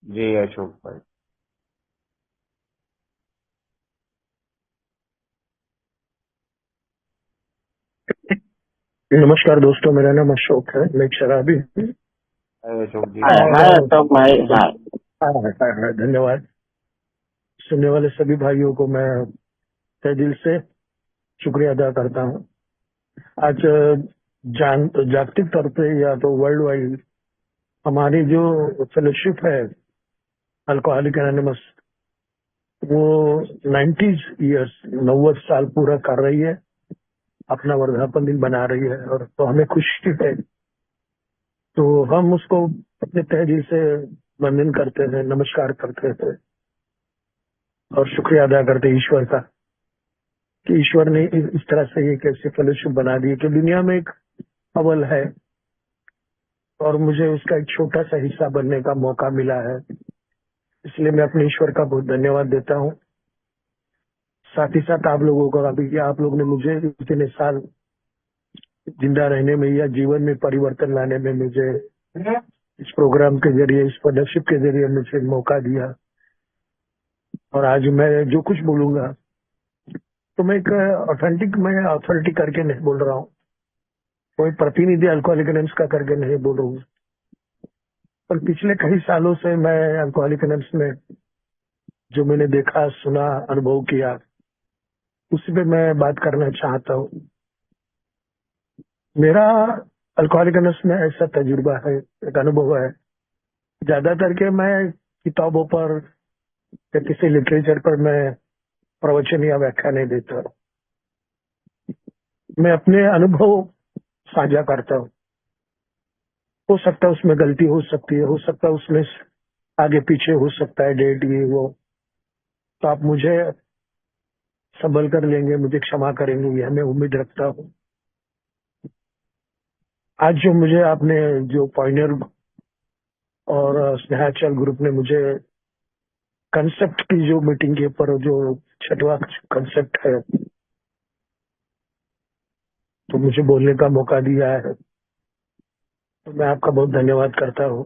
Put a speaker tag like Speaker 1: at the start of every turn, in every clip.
Speaker 1: जी अशोक भाई।
Speaker 2: नमस्कार दोस्तों, मेरा नाम अशोक है। मैं एक शराबी हूँ।
Speaker 1: हाय अशोक जी।
Speaker 3: हाय
Speaker 2: और
Speaker 3: हाय अशोक भाई हाय।
Speaker 2: धन्यवाद। सुनने वाले सभी भाइयों को मैं तहे दिल से शुक्रिया अदा करता हूँ। आज जागतिक तौर पे या तो वर्ल्ड वाइड हमारी जो फेलोशिप है अल्कोहलिक एनोनिमस, वो 90 इयर्स 90 साल पूरा कर रही है, अपना वर्धापन दिन बना रही है। और तो हमें खुशी है, तो हम उसको अपने तहे दिल से वंदन करते हैं, नमस्कार करते हैं और शुक्रिया अदा करते हैं ईश्वर का कि ईश्वर ने इस तरह से एक ऐसे फेलोशिप बना दी कि दुनिया में एक अव्वल है और मुझे उसका एक छोटा सा हिस्सा बनने का मौका मिला है। इसलिए मैं अपने ईश्वर का बहुत धन्यवाद देता हूँ। साथ ही साथ आप लोगों को, अभी कि आप लोग ने मुझे इतने साल जिंदा रहने में या जीवन में परिवर्तन लाने में मुझे इस प्रोग्राम के जरिए, इस फेलोशिप के जरिए मुझे मौका दिया। और आज मैं जो कुछ बोलूंगा तो मैं अथॉरिटी करके नहीं बोल रहा हूँ, कोई प्रतिनिधि अल्कोहलिक एनोनिमस का करके नहीं बोल रहा हूँ। पर पिछले कई सालों से मैं अल्कोहलिक एनोनिमस में जो मैंने देखा, सुना, अनुभव किया, उसी पे मैं बात करना चाहता हूँ। मेरा अल्कोहलिक एनोनिमस में ऐसा तजुर्बा है, एक अनुभव है। ज्यादातर के मैं किताबों पर या किसी लिटरेचर पर मैं प्रवचन या व्याख्या नहीं देता। मैं अपने अनुभव साझा करता हूँ। हो सकता है उसमें गलती हो सकती है, हो सकता है उसमें आगे पीछे हो सकता है, डेट ये वो, तो आप मुझे संभल कर लेंगे, मुझे क्षमा करेंगे, ये मैं उम्मीद रखता हूँ। आज जो मुझे आपने जो पॉइनर और स्नेहाचल ग्रुप ने मुझे कंसेप्ट की जो मीटिंग के ऊपर जो छठवां कंसेप्ट है, तो मुझे बोलने का मौका दिया है, तो मैं आपका बहुत धन्यवाद करता हूँ।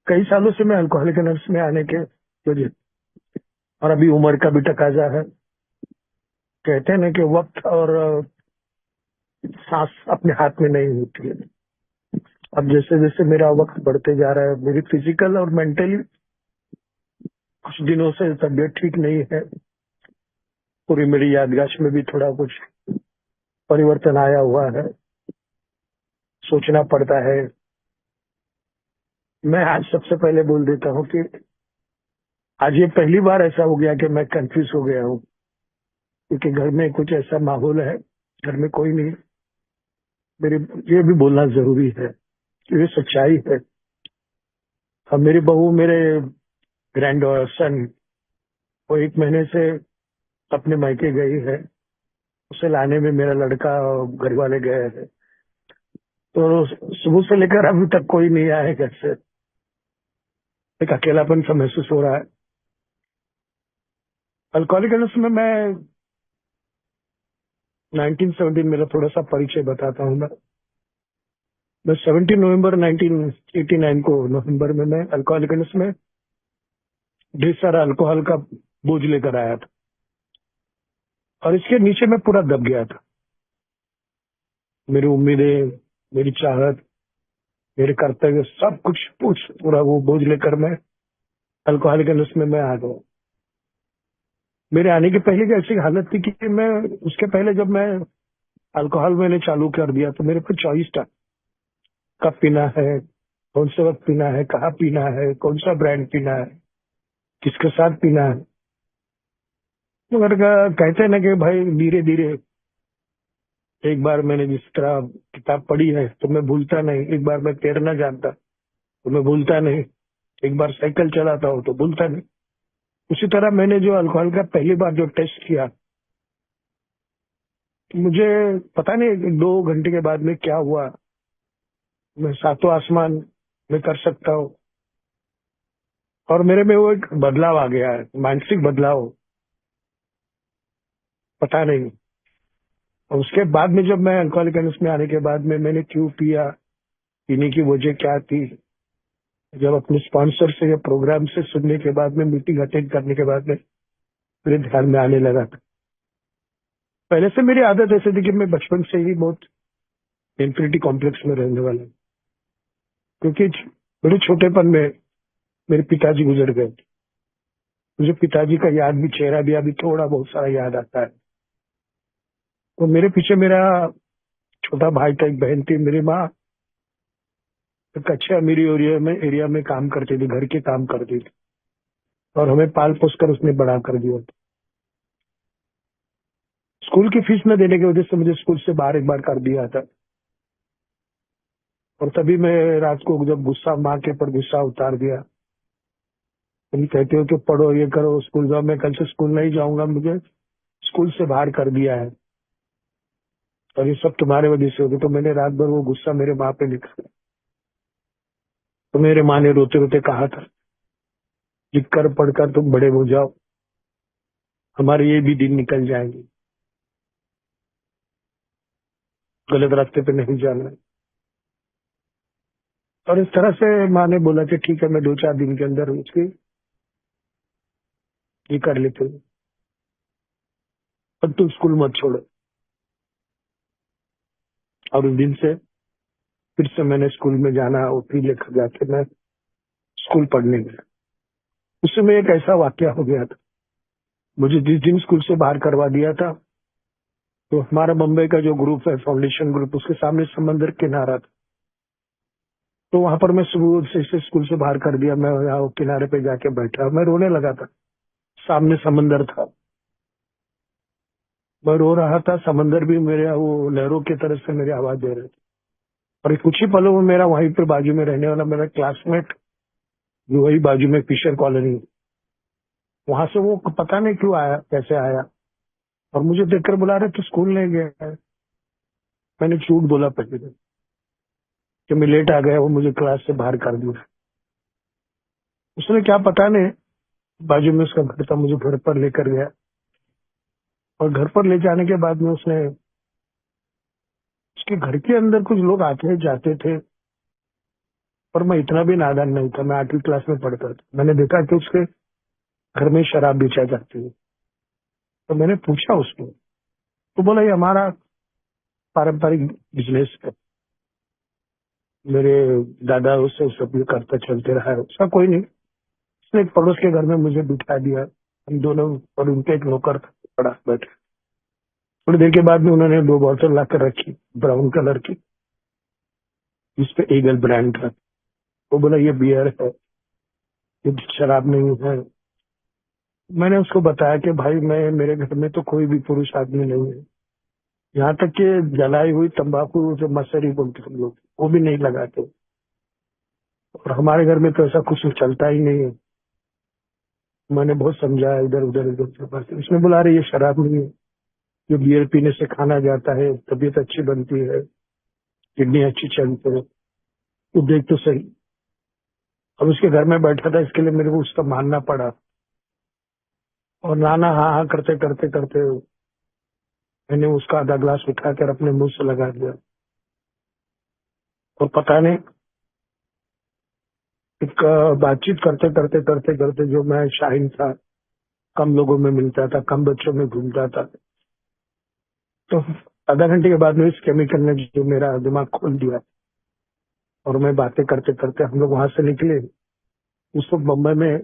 Speaker 2: कई सालों से मैं अल्कोहलिक एनोनिमस में आने के वजह, और अभी उम्र का भी तकाजा है, कहते हैं ना कि वक्त और सांस अपने हाथ में नहीं होती है। अब जैसे जैसे मेरा वक्त बढ़ते जा रहा है, मेरी फिजिकल और मेंटली कुछ दिनों से तबीयत ठीक नहीं है। पूरी मेरी याददाश्त में भी थोड़ा कुछ परिवर्तन आया हुआ है, सोचना पड़ता है। मैं आज सबसे पहले बोल देता हूँ कि आज ये पहली बार ऐसा हो गया कि मैं कंफ्यूज हो गया हूँ, क्योंकि घर में कुछ ऐसा माहौल है, घर में कोई नहीं। मेरे ये भी बोलना जरूरी है कि ये सच्चाई है। अब मेरी बहू, मेरे ग्रैंड सन, वो 1 महीने से अपने मायके गई है। उसे लाने में मेरा लड़का और घर वाले गए हैं, तो सुबह से लेकर अभी तक कोई नहीं आया है घर से। एक अकेलापन सा महसूस हो रहा है। अल्कोहलिक एनोनिमस में मैं 1917, मेरा थोड़ा सा परिचय बताता हूँ। मैं 17 नवंबर 1989 को, नवंबर में मैं अल्कोहलिक एनोनिमस में ढेर सारा अल्कोहल का बोझ लेकर आया था, और इसके नीचे मैं पूरा दब गया था। मेरी उम्मीदें, मेरी चाहत, मेरे कर्तव्य, सब कुछ पूरा वो बोझ लेकर मैं अल्कोहलिक एनोनिमस में मैं आ गया। मेरे आने के पहले की ऐसी हालत थी कि मैं, उसके पहले जब मैं अल्कोहल मैंने चालू कर दिया तो मेरे पे चॉइस था, कब पीना है, कौन से वक्त पीना है, कहाँ पीना है, कौन सा ब्रांड पीना है, किसके साथ पीना है। मगर कहते हैं ना कि भाई धीरे धीरे, एक बार मैंने जिस तरह किताब पढ़ी है तो मैं भूलता नहीं, एक बार मैं तैरना जानता तो मैं भूलता नहीं, एक बार साइकिल चलाता हूँ तो भूलता नहीं। उसी तरह मैंने जो अल्कोहल का पहली बार जो टेस्ट किया, तो मुझे पता नहीं 2 घंटे के बाद में क्या हुआ, मैं सातों आसमान में कर सकता हूँ। और मेरे में वो एक बदलाव आ गया है, मानसिक बदलाव, पता नहीं। और उसके बाद में जब मैं अल्कोहलिक एनोनिमस में आने के बाद में मैंने क्यों पिया, पीने की वजह क्या थी, जब अपने स्पॉन्सर से या प्रोग्राम से सुनने के बाद में, मीटिंग अटेंड करने के बाद में मेरे ध्यान में आने लगा था। पहले से मेरी आदत ऐसी थी कि मैं बचपन से ही बहुत इंफिनिटी कॉम्प्लेक्स में रहने वाला हूं, क्योंकि बड़े छोटेपन में मेरे पिताजी गुजर गए। मुझे पिताजी का याद भी, चेहरा भी अभी थोड़ा बहुत सारा याद आता है। तो मेरे पीछे मेरा छोटा भाई था, एक बहन थी। मेरी माँ एक अच्छे अमीरी एरिया में काम करती थी, घर के काम करती थी, और हमें पाल पोस कर उसने बड़ा कर दिया था। स्कूल की फीस न देने की वजह से मुझे स्कूल से बाहर एक बार कर दिया था। और तभी मैं रात को जब गुस्सा, माँ के ऊपर गुस्सा उतार दिया, तुम कहते हो कि पढ़ो, ये करो, स्कूल जाओ, मैं कल से स्कूल नहीं जाऊंगा, मुझे स्कूल से बाहर कर दिया है और ये सब तुम्हारे वजह से होगी। तो मैंने रात भर वो गुस्सा मेरे माँ पे निकाला। तो मेरे माँ ने रोते रोते कहा था, लिख कर पढ़कर तुम बड़े हो जाओ, हमारे ये भी दिन निकल जाएंगे, गलत रास्ते पे नहीं जाना है। और इस तरह से माँ ने बोला कि ठीक है, मैं 2-4 दिन के अंदर उसकी ये कर लेती हूँ, पर तुम स्कूल मत छोड़ो। और उस दिन से फिर से मैंने स्कूल में जाना, और फिर लेकर जाके मैं स्कूल पढ़ने गया। उस समय एक ऐसा वाक्य हो गया था, मुझे जिस दिन स्कूल से बाहर करवा दिया था, तो हमारा बम्बई का जो ग्रुप है, फाउंडेशन ग्रुप, उसके सामने समंदर किनारा था। तो वहां पर मैं सुबह से स्कूल से बाहर कर दिया, मैं यहाँ वो किनारे पे जाके बैठा, मैं रोने लगा था। सामने समंदर था, मैं रो रहा था, समंदर भी मेरे वो लहरों की तरफ से मेरी आवाज दे रहे थे। और कुछ ही पलों में मेरा वहीं पर बाजू में रहने वाला मेरा क्लासमेट, जो वही बाजू में फिशर कॉलोनी, वहां से वो पता नहीं क्यों आया, कैसे आया, और मुझे देखकर बुला रहे, तो स्कूल नहीं गया है। मैंने झूठ बोला पहले दिन कि मैं लेट आ गया, वो मुझे क्लास से बाहर कर दिया। उसने क्या पता नहीं, बाजू में उसका घर था, मुझे घर पर लेकर गया, और घर पर ले जाने के बाद में उसने, उसके घर के अंदर कुछ लोग आते जाते थे, पर मैं इतना भी नादान नहीं था, मैं 8वीं क्लास में पढ़ता था। मैंने देखा कि उसके घर में शराब बेचा जाती है। तो मैंने पूछा उसको, तो बोला ये हमारा पारंपरिक बिजनेस है, मेरे दादा उससे सब ये करता चलते रहा है, उसका कोई नहीं। उसने एक पड़ोस के घर में मुझे बिठा दिया, हम दोनों, और उनके एक नौकर था, बड़ा बैठे। थोड़ी देर के बाद में उन्होंने 2 बोतल लाकर रखी, ब्राउन कलर की, जिसपे ईगल ब्रांड था। वो बोला ये बियर है, ये शराब नहीं है। मैंने उसको बताया कि भाई मैं, मेरे घर में तो कोई भी पुरुष आदमी नहीं है, यहाँ तक कि जलाई हुई तंबाकू जो मसरी बोलते हम लोग, वो भी नहीं लगाते, और हमारे घर में तो ऐसा कुछ चलता ही नहीं है। मैंने बहुत समझाया, इधर उधर इधर से बात। उसने बोला अरे ये शराब नहीं है, जो बियर पीने से खाना जाता है, तबीयत अच्छी बनती है, किडनी अच्छी चलती है, तो देख तो सही। अब उसके घर में बैठा था, इसके लिए मेरे को उसका मानना पड़ा, और नाना हाँ हाँ करते करते करते मैंने उसका आधा ग्लास उठाकर अपने मुंह से लगा दिया। और पता नहीं, एक बातचीत करते करते करते करते, जो मैं शाहीन था, कम लोगों में मिलता था, कम बच्चों में घूमता था, तो आधा घंटे के बाद में इस केमिकल ने जो मेरा दिमाग खोल दिया, और मैं बातें करते करते, हम लोग वहां से निकले। उस वक्त बम्बई में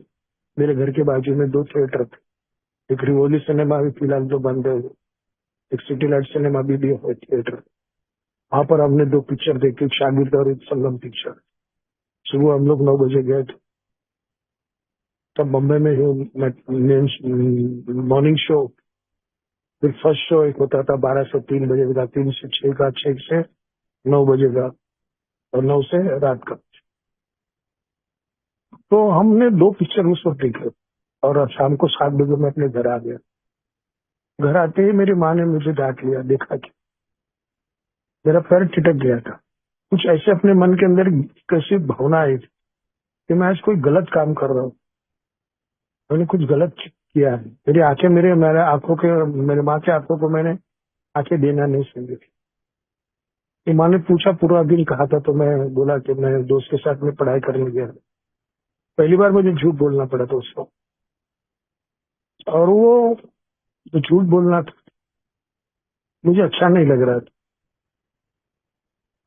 Speaker 2: मेरे घर के बाजू में 2 थिएटर थे। एक रिवोली सिनेमा भी फिलहाल तो बंद है, एक सिटी लाइट सिनेमा भी है थिएटर। वहां पर हमने 2 पिक्चर देखी, एक शागिर्द और एक संगम पिक्चर। सुबह हम लोग 9 बजे गए थे। तब बम्बई में मॉर्निंग शो, फिर फर्स्ट शो एक होता था 12 से 3 बजे का, 3 से 6 का, 6 से 9 बजे का, और 9 से रात का। तो हमने 2 पिक्चर उस वक्त देखे, और शाम को 7 बजे मैं अपने घर आ गया। घर आते ही मेरी माँ ने मुझे डांट लिया, देखा कि मेरा पैर ठिठक गया था। कुछ ऐसे अपने मन के अंदर कैसी भावना आई थी कि मैं आज कोई गलत काम कर रहा हूँ, मैंने कुछ गलत किया है। मेरी आंखें, मेरे आंखों के, मेरे माँ के आंखों को मैंने आंखें देना नहीं समझी थी। तो माँ ने पूछा पूरा दिन कहा था, तो मैं बोला कि मैं दोस्त के साथ में पढ़ाई करने गया। पहली बार मुझे झूठ बोलना पड़ा था उसको, और वो जो झूठ बोलना था मुझे अच्छा नहीं लग रहा था।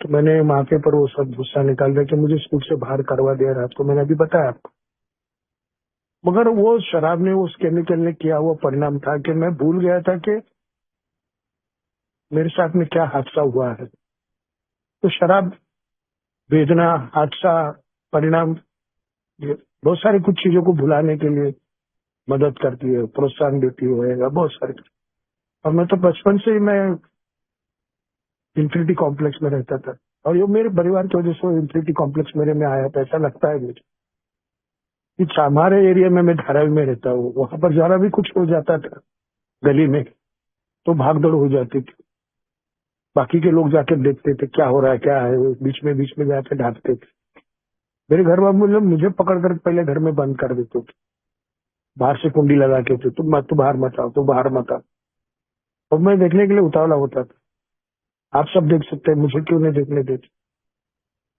Speaker 2: तो मैंने माँ के पर वो सब गुस्सा निकाल दिया कि मुझे स्कूल से बाहर करवा दिया रात को, मैंने अभी बताया आपको। मगर वो शराब ने, उस केमिकल ने किया हुआ परिणाम था कि मैं भूल गया था कि मेरे साथ में क्या हादसा हुआ है। तो शराब वेदना, हादसा, परिणाम, ये बहुत सारी कुछ चीजों को भुलाने के लिए मदद करती है, प्रोत्साहन देती है, बहुत सारी। और मैं तो बचपन से ही मैं इंफिनिटी कॉम्प्लेक्स में रहता था, और ये मेरे परिवार की वजह से इंफिनिटी कॉम्प्लेक्स मेरे में आया था, ऐसा लगता है मुझे। कि हमारे एरिया में, मैं धारावी में रहता हूँ, वहां पर जरा भी कुछ हो जाता था गली में तो भाग दौड़ हो जाती थी। बाकी के लोग जाके देखते थे क्या हो रहा है, क्या है, बीच में जाके ढांकते थे। मेरे घर वाले लोग मुझे पकड़ कर पहले घर में बंद कर देते थे, बाहर से कुंडी लगा के थे, तू बाहर मत आओ, तू बाहर मत आओ। और मैं देखने के लिए उतावला होता था, आप सब देख सकते हैं, मुझे क्यों नहीं देखने देते।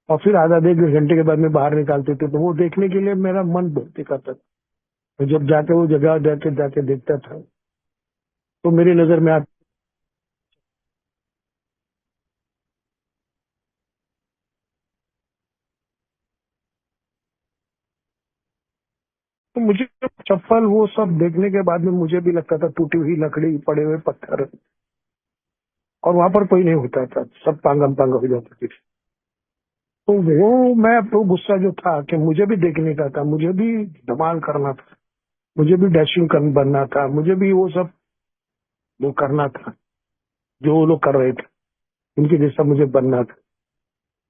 Speaker 2: और फिर आधा एक घंटे के बाद में बाहर निकालते थे, तो वो देखने के लिए मेरा मन बहुत करता था। तो जब जाके वो जगह जाके जाके देखता था तो मेरी नजर में आता। तो मुझे चप्पल वो सब देखने के बाद में मुझे भी लगता था टूटी हुई लकड़ी, पड़े हुए पत्थर, और वहां पर कोई नहीं होता था, सब पांगम पांग हो जाता थी। तो वो मैं, तो गुस्सा जो था कि मुझे भी देखने का था, मुझे भी धमाल करना था, मुझे भी डैशिंग बनना था, मुझे भी वो सब वो करना था जो वो लोग कर रहे थे, उनके जैसा मुझे बनना था।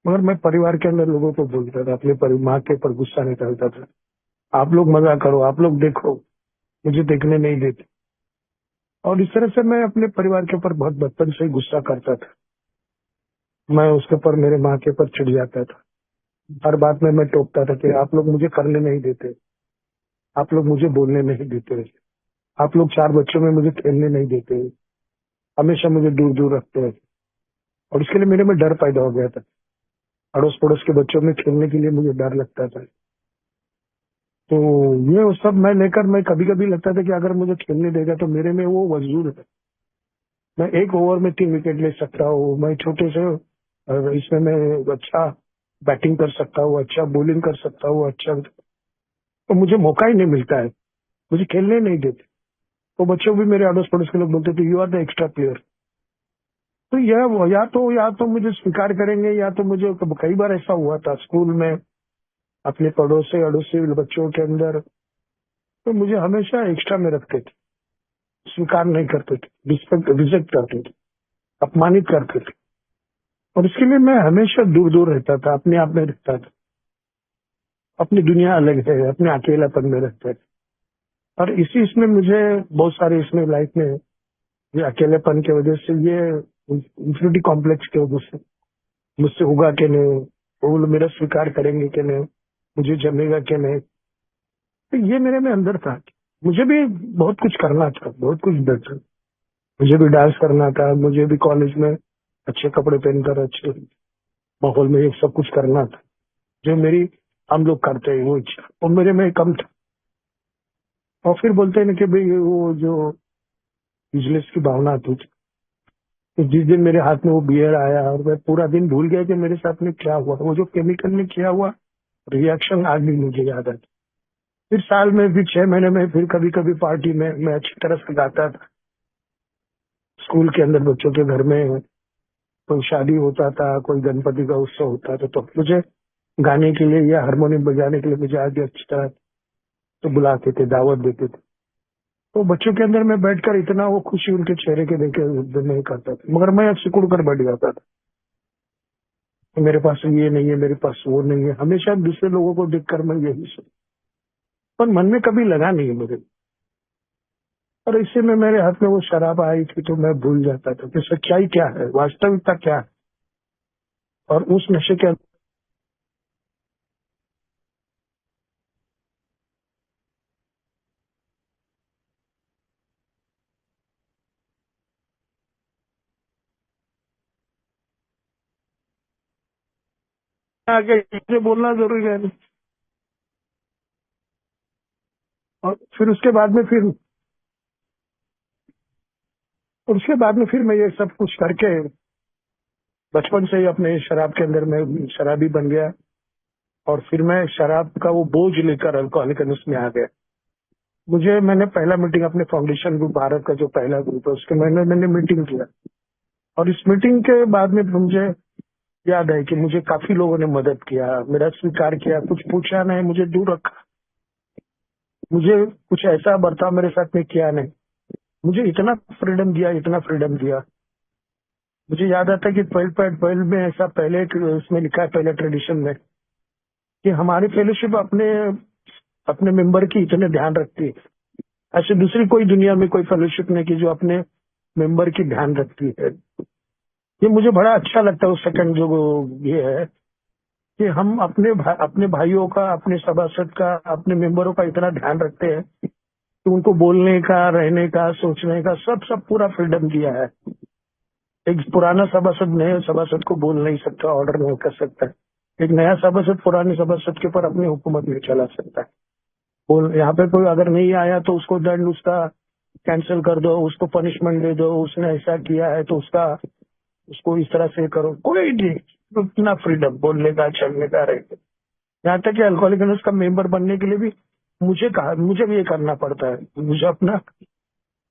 Speaker 2: मगर मैं परिवार के अंदर लोगों को बोलता था, अपने माँ के ऊपर गुस्सा निकालता था, आप लोग मजा करो, आप लोग देखो, मुझे देखने नहीं देते। और इस तरह से मैं अपने परिवार के ऊपर बहुत बचपन से ही गुस्सा करता था। मैं उसके ऊपर, मेरे माँ के ऊपर चिढ़ जाता था, हर बात में मैं टोकता था कि आप लोग मुझे करने नहीं देते, आप लोग मुझे बोलने नहीं देते, आप लोग चार बच्चों में मुझे खेलने नहीं देते, हमेशा मुझे दूर दूर रखते हैं। और इसके लिए मेरे में डर पैदा हो गया था, अड़ोस पड़ोस के बच्चों में खेलने के लिए मुझे डर लगता था। तो ये वो सब मैं लेकर, मैं कभी कभी लगता था कि अगर मुझे खेलने देगा तो मेरे में वो वजूद है, मैं एक ओवर में 3 विकेट ले सकता हूँ, मैं छोटे से इसमें मैं अच्छा बैटिंग कर सकता हूँ, अच्छा बॉलिंग कर सकता हूँ, अच्छा। तो मुझे मौका ही नहीं मिलता है, मुझे खेलने नहीं देते। तो बच्चों भी, मेरे अड़ोस पड़ोस के लोग बोलते थे you are the extra player. तो या तो मुझे स्वीकार करेंगे, या तो मुझे, कई बार ऐसा हुआ था स्कूल में अपने पड़ोसी अड़ोसी बच्चों के अंदर, तो मुझे हमेशा एक्स्ट्रा में रखते थे, स्वीकार नहीं करते थे, रिजेक्ट करते थे, अपमानित करते थे। और इसके लिए मैं हमेशा दूर दूर रहता था, अपने आप में रहता था, अपनी दुनिया अलग है, अपने अकेलापन में रहता था। और इसी इसमें मुझे बहुत सारे इसमें लाइफ में ये अकेलेपन की वजह से, ये इंफिनिटी कॉम्प्लेक्स की वजह से, मुझसे होगा कि नहीं, वो लोग मेरा स्वीकार करेंगे कि नहीं, मुझे जमेगा कि नहीं। तो ये मेरे में अंदर था। मुझे भी बहुत कुछ करना था, बहुत कुछ था, मुझे भी डांस करना था, मुझे भी कॉलेज में अच्छे कपड़े पहनकर अच्छे माहौल में ये सब कुछ करना था, जो मेरी, हम लोग करते हैं वो इच्छा, वो मेरे में कम था। और फिर बोलते हैं ना कि भाई वो जो बिजनेस की भावना थी, तो जिस दिन मेरे हाथ में वो बियर आया और मैं पूरा दिन भूल गया कि मेरे साथ में क्या हुआ, वो जो केमिकल ने किया हुआ रिएक्शन आज भी मुझे याद है। फिर साल में, फिर 6 महीने में, फिर कभी कभी पार्टी में मैं अच्छी तरह से गाता था, स्कूल के अंदर बच्चों के घर में कोई शादी होता था, कोई गणपति का उत्सव होता था, तो मुझे गाने के लिए या हारमोनियम बजाने के लिए मुझे आज भी अच्छी तरह तो बुलाते थे, दावत देते थे। तो बच्चों के अंदर मैं बैठकर इतना वो खुशी उनके चेहरे के देखे नहीं करता था, मगर मैं सिकुड़ कर बैठ जाता था कि मेरे पास ये नहीं है, मेरे पास वो नहीं है, हमेशा दूसरे लोगों को देखकर मैं यही सोच, पर मन में कभी लगा नहीं है मेरे। और इसी में मेरे हाथ में वो शराब आई थी, तो मैं भूल जाता था कि सच्चाई क्या है, वास्तविकता क्या है। और उस नशे के अंदर आके मुझे बोलना जरूरी है नहीं। और फिर उसके बाद में फिर मैं ये सब कुछ करके बचपन से ही अपने शराब के अंदर में शराबी बन गया। और फिर मैं शराब का वो बोझ लेकर अल्कोहलिक एनोनिमस में आ गया। मैंने पहला मीटिंग अपने फाउंडेशन ग्रुप भारत का जो पहला ग्रुप है उसके मैंने मीटिंग किया। और इस मीटिंग के बाद में मुझे याद है कि मुझे काफी लोगों ने मदद किया, मेरा स्वीकार किया, कुछ पूछा नहीं, मुझे दूर रखा, मुझे कुछ ऐसा बर्ताव मेरे साथ में किया नहीं, मुझे इतना फ्रीडम दिया, इतना फ्रीडम दिया। मुझे याद आता है कि 12.12 में ऐसा पहले उसमें लिखा है, पहले ट्रेडिशन में, कि हमारी फेलोशिप अपने अपने मेंबर की इतने ध्यान रखती है, ऐसे दूसरी कोई दुनिया में कोई फेलोशिप नहीं की जो अपने मेंबर की ध्यान रखती है। ये मुझे बड़ा अच्छा लगता है। उस सेकंड जो ये है कि हम अपने भाइयों का, अपने सभासद का, अपने मेंबरों का इतना ध्यान रखते हैं कि उनको बोलने का, रहने का, सोचने का सब पूरा फ्रीडम दिया है। एक पुराना सभासद नए सभासद को बोल नहीं सकता, ऑर्डर नहीं कर सकता। एक नया सभासद पुराने सभासद के ऊपर अपनी हुकूमत नहीं चला सकता। बोल यहाँ पे कोई अगर नहीं आया तो उसको दंड उसका कैंसिल कर दो, उसको पनिशमेंट दे दो, उसने ऐसा किया है तो उसको इस तरह से करो, कोई नहीं। इतना फ्रीडम बोलने का, चलने का, रहने का। यहाँ तक कि अल्कोहलिक एनोनिमस का मेंबर बनने के लिए भी मुझे भी ये करना पड़ता है, मुझे अपना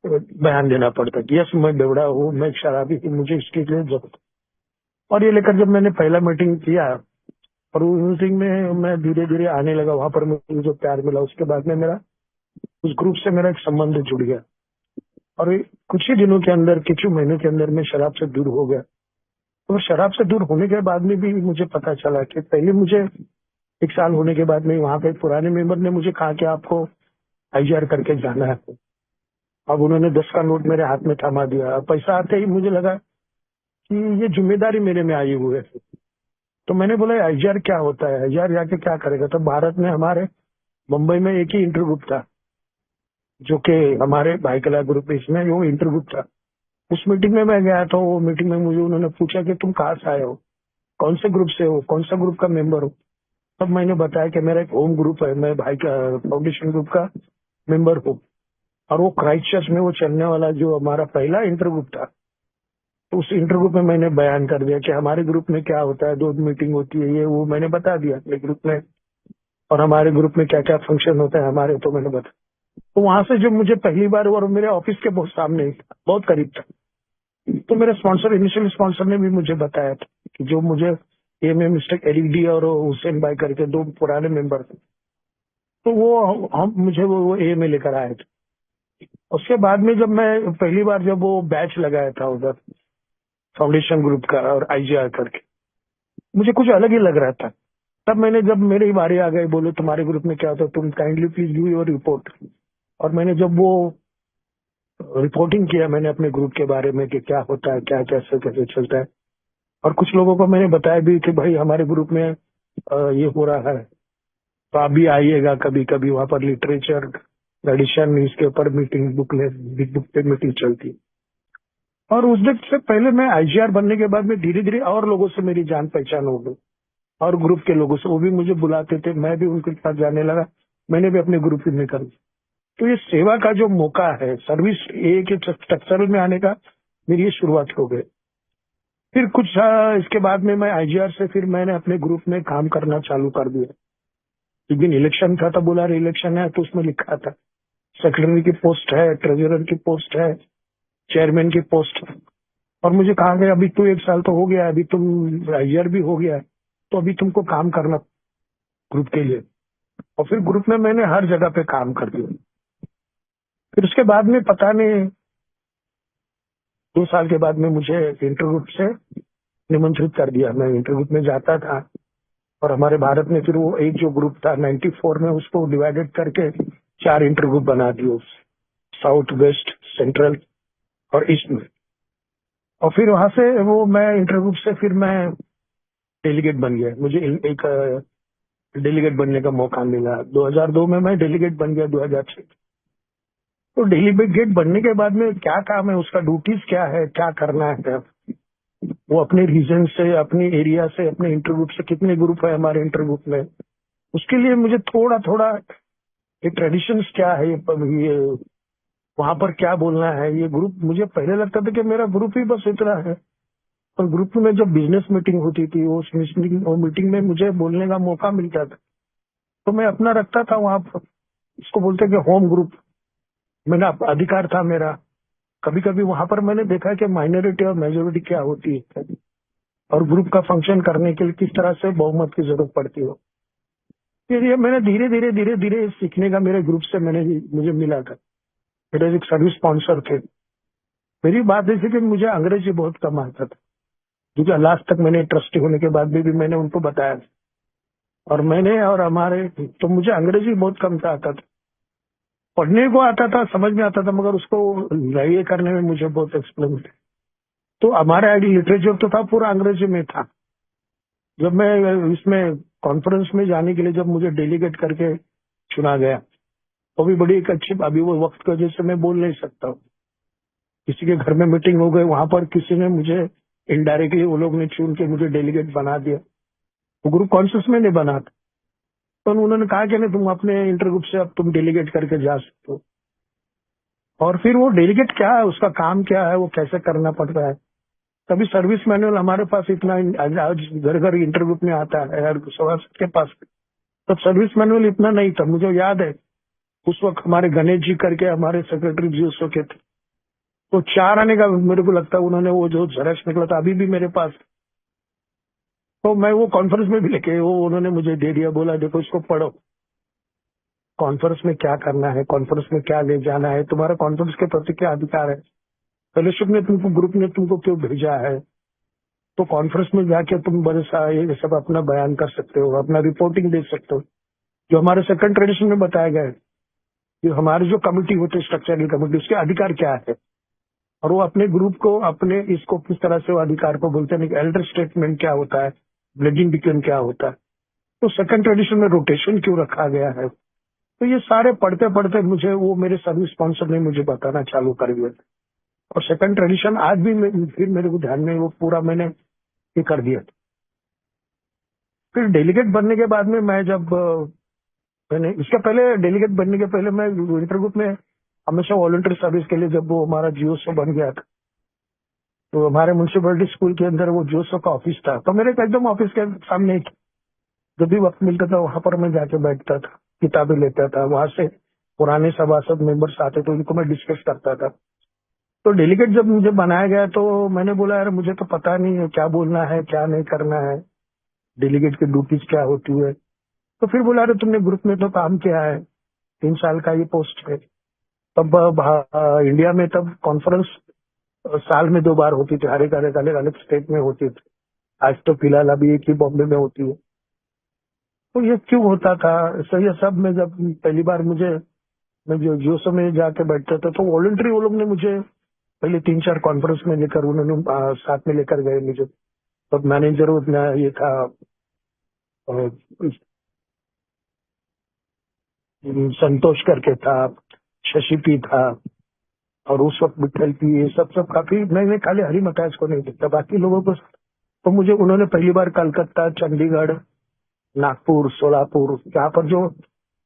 Speaker 2: बयान देना पड़ता है कि यस मैं बेवड़ा हूँ, मैं शराबी हूँ, मुझे इसके लिए जरूरत। और ये लेकर जब मैंने पहला मीटिंग किया और उस मीटिंग में मैं धीरे धीरे आने लगा, वहां पर मुझे जो प्यार मिला, उसके बाद में मेरा उस ग्रुप से मेरा एक संबंध जुड़ गया। और कुछ ही दिनों के अंदर, कुछ ही महीनों के अंदर मैं शराब से दूर हो गया। तो शराब से दूर होने के बाद में भी मुझे पता चला कि पहले मुझे 1 साल होने के बाद में वहां पे पुराने मेंबर ने मुझे कहा कि आपको आईजीआर करके जाना है। अब उन्होंने 10 का नोट मेरे हाथ में थमा दिया। पैसा आते ही मुझे लगा कि ये जिम्मेदारी मेरे में आई हुई है। तो मैंने बोला आईजीआर क्या होता है, आईजीआर जाके क्या करेगा। तो भारत में हमारे मुंबई में एक ही इंटर ग्रुप था जो कि हमारे भाई कला ग्रुप, इसमें वो इंटर ग्रुप था। उस मीटिंग में मैं गया तो वो मीटिंग में मुझे उन्होंने पूछा कि तुम कहाँ से आए हो, कौन से ग्रुप से हो, कौन सा ग्रुप का मेंबर हो। तब मैंने बताया कि मेरा एक होम ग्रुप है, मैं भाई का फाउंडेशन ग्रुप का मेंबर हूँ। और वो क्राइस्ट चर्च में वो चलने वाला जो हमारा पहला इंटर ग्रुप था, तो उस इंटर ग्रुप में मैंने बयान कर दिया कि हमारे ग्रुप में क्या होता है, 2 मीटिंग होती है, ये वो मैंने बता दिया अपने ग्रुप में। और हमारे ग्रुप में क्या क्या फंक्शन होता है हमारे, तो मैंने बताया। तो वहां से जब मुझे पहली बार, और मेरे ऑफिस के बहुत सामने ही था, बहुत करीब था, तो मेरे स्पॉन्सर, इनिशियल स्पॉन्सर ने भी मुझे बताया था कि जो मुझे ए में मिस्टर एलिक डी और हुसैन भाई करके 2 पुराने मेंबर थे, तो वो हम मुझे वो ए में लेकर आए थे। उसके बाद में जब मैं पहली बार जब वो बैच लगाया था उधर फाउंडेशन ग्रुप का और आईजीआर करके, मुझे कुछ अलग ही लग रहा था। तब मैंने, जब मेरी बारी आ गई, बोले तुम्हारे ग्रुप में क्या होता है, तुम kindly please give your report. और मैंने जब वो रिपोर्टिंग किया मैंने अपने ग्रुप के बारे में कि क्या होता है, क्या कैसे कैसे चलता है। और कुछ लोगों को मैंने बताया भी कि भाई हमारे ग्रुप में ये हो रहा है, तो आप भी आइएगा कभी कभी, वहां पर लिटरेचर ट्रेडिशन इसके ऊपर मीटिंग, बिग बुक पे मीटिंग चलती है। और उस दिन से पहले मैं आईजीआर बनने के बाद में धीरे धीरे और लोगों से मेरी जान पहचान हो गई, और ग्रुप के लोगों से, वो भी मुझे बुलाते थे, मैं भी उनके साथ जाने लगा, मैंने भी अपने ग्रुप में कर। तो ये सेवा का जो मौका है, सर्विस ए के स्ट्रक्चर में आने का, मेरी ये शुरुआत हो गई। फिर कुछ इसके बाद में मैं आईजीआर से फिर मैंने अपने ग्रुप में काम करना चालू कर दिया। एक दिन इलेक्शन था, तो बोला इलेक्शन है, तो उसमें लिखा था सेक्रेटरी की पोस्ट है, ट्रेजरर की पोस्ट है, चेयरमैन की पोस्ट है। और मुझे कहा गया अभी तो 1 साल तो हो गया, अभी तुम आईजीआर भी हो गया है, तो अभी तुमको काम करना ग्रुप के लिए। और फिर ग्रुप में मैंने हर जगह पे काम कर दिया। फिर उसके बाद में पता नहीं 2 साल के बाद में मुझे इंटर ग्रुप से निमंत्रित कर दिया। मैं इंटर ग्रुप में जाता था, और हमारे भारत में फिर वो एक जो ग्रुप था 94 में, उसको डिवाइडेड करके 4 इंटर ग्रुप बना दिए, साउथ, वेस्ट, सेंट्रल और ईस्ट में। और फिर वहां से वो मैं इंटर ग्रुप से फिर मैं डेलीगेट बन गया। मुझे एक डेलीगेट बनने का मौका मिला 2002 में, मैं डेलीगेट बन गया 2006। तो डेलीगेट बनने के बाद में क्या काम है, उसका ड्यूटीज क्या है, क्या करना है, वो अपने रीजन से, अपने एरिया से, अपने इंटर ग्रुप से, कितने ग्रुप है हमारे इंटर ग्रुप में, उसके लिए मुझे थोड़ा थोड़ा ये ट्रेडिशंस क्या है, ये वहां पर क्या बोलना है, ये ग्रुप, मुझे पहले लगता था कि मेरा ग्रुप ही बस इतना है। और ग्रुप में जब बिजनेस मीटिंग होती थी, वो मीटिंग में मुझे बोलने का मौका मिलता था, तो मैं अपना रखता था वहां पर। इसको बोलते कि होम ग्रुप, मेरा अधिकार था मेरा। कभी कभी वहां पर मैंने देखा कि माइनॉरिटी और मेजोरिटी क्या होती है, और ग्रुप का फंक्शन करने के लिए किस तरह से बहुमत की जरूरत पड़ती हो। फिर ये मैंने धीरे धीरे सीखने का मेरे ग्रुप से मुझे मिला था। मेरे एक सर्विस स्पॉन्सर थे। मेरी बात ऐसी कि मुझे अंग्रेजी बहुत कम आता था, क्योंकि लास्ट तक मैंने ट्रस्टी होने के बाद भी मैंने उनको बताया, और मैंने और हमारे, तो मुझे अंग्रेजी बहुत कम था आता था। पढ़ने को आता था, समझ में आता था, मगर उसको ये करने में मुझे बहुत एक्सप्लेन थे। तो हमारा आईडी लिटरेचर तो था पूरा अंग्रेजी में था। जब मैं इसमें कॉन्फ्रेंस में जाने के लिए जब मुझे डेलीगेट करके चुना गया, वो भी बड़ी एक अच्छी, अभी वो वक्त की वजह से मैं बोल नहीं सकता हूँ। किसी के घर में मीटिंग हो गई, वहां पर किसी ने मुझे इनडायरेक्टली, वो लोग ने चुन के मुझे डेलीगेट बना दिया। वो ग्रुप कॉन्शियस में नहीं बना था, तो उन्होंने कहा कि नहीं, तुम अपने इंटर ग्रुप से अब तुम डेलीगेट करके जा सकते हो। और फिर वो डेलीगेट क्या है, उसका काम क्या है, वो कैसे करना पड़ता है। तभी सर्विस मैनुअल हमारे पास इतना, आज घर घर इंटर ग्रुप में आता है हर सभासद के पास। तब सर्विस मैनुअल इतना नहीं था। मुझे याद है उस वक्त हमारे गणेश जी करके हमारे सेक्रेटरी जी उस वक्त थे, तो 4 आने का मेरे को लगता है उन्होंने वो जो जेरॉक्स निकला था अभी भी मेरे पास, तो मैं वो कॉन्फ्रेंस में भी लेके वो उन्होंने मुझे दे दिया, बोला देखो इसको पढ़ो, कॉन्फ्रेंस में क्या करना है, कॉन्फ्रेंस में क्या ले जाना है, तुम्हारा कॉन्फ्रेंस के प्रति क्या अधिकार है, फेलोशिप ने तुमको, ग्रुप ने तुमको क्यों भेजा है, तो कॉन्फ्रेंस में जाके तुम बड़े ये सब अपना बयान कर सकते हो, अपना रिपोर्टिंग दे सकते हो, जो हमारे सेकंड ट्रेडिशन में बताया गया है कि हमारी जो कमिटी होती है, स्ट्रक्चरल कमिटी, उसके अधिकार क्या है, और वो अपने ग्रुप को, अपने इसको किस तरह से वो अधिकार को बोलते हैं, एल्डर स्टेटमेंट क्या होता है, ब्लेडिंग डिक्लेन क्या होता है, तो सेकंड ट्रेडिशन में रोटेशन क्यों रखा गया है। तो ये सारे पढ़ते पढ़ते मुझे वो मेरे सर्विस स्पॉन्सर ने मुझे बताना चालू कर दिया। और सेकंड ट्रेडिशन आज भी फिर मेरे को ध्यान में वो पूरा मैंने ये कर दिया। फिर डेलीगेट बनने के बाद में मैं जब मैंने, इसके पहले डेलीगेट बनने के पहले मैं इंटर ग्रुप में हमेशा वॉलंटियर सर्विस के लिए, जब वो हमारा जीओसो बन गया था, तो हमारे म्यूनसिपलिटी स्कूल के अंदर वो जीओसो का ऑफिस था, तो मेरे एकदम ऑफिस के सामने ही था। जब भी वक्त मिलता था वहां पर मैं जाके बैठता था, किताबें लेता था, वहां से पुराने सभासद मेंबर्स आते तो उनको मैं डिस्कस करता था। तो डेलीगेट जब मुझे बनाया गया तो मैंने बोला यार मुझे तो पता नहीं है क्या बोलना है क्या नहीं करना है, डेलीगेट की ड्यूटीज क्या होती है। तो फिर बोला अरे तुमने ग्रुप में तो काम किया है, 3 साल का ये पोस्ट है। तब इंडिया में तब कॉन्फ्रेंस साल में 2 बार होती थी, हर एक अलग अलग अलग स्टेट में होती थी। आज तो फिलहाल अभी एक ही बॉम्बे में होती है। तो ये क्यों होता था, सही है सब में जब पहली बार मैं जो जोशो में जाके बैठता था, तो वॉलंटरी वो लोग ने मुझे पहले 3-4 कॉन्फ्रेंस में लेकर, उन्होंने साथ में लेकर गए मुझे। तब मैनेजर उतना ये था, अ, संतोष करके था, शशि पी था, और उस वक्त विठल पी, ये सब सब काफी, मैंने खाली हरी मताज को नहीं देखता, बाकी लोगों को। तो मुझे उन्होंने पहली बार कलकत्ता, चंडीगढ़, नागपुर, सोलापुर, यहाँ पर जो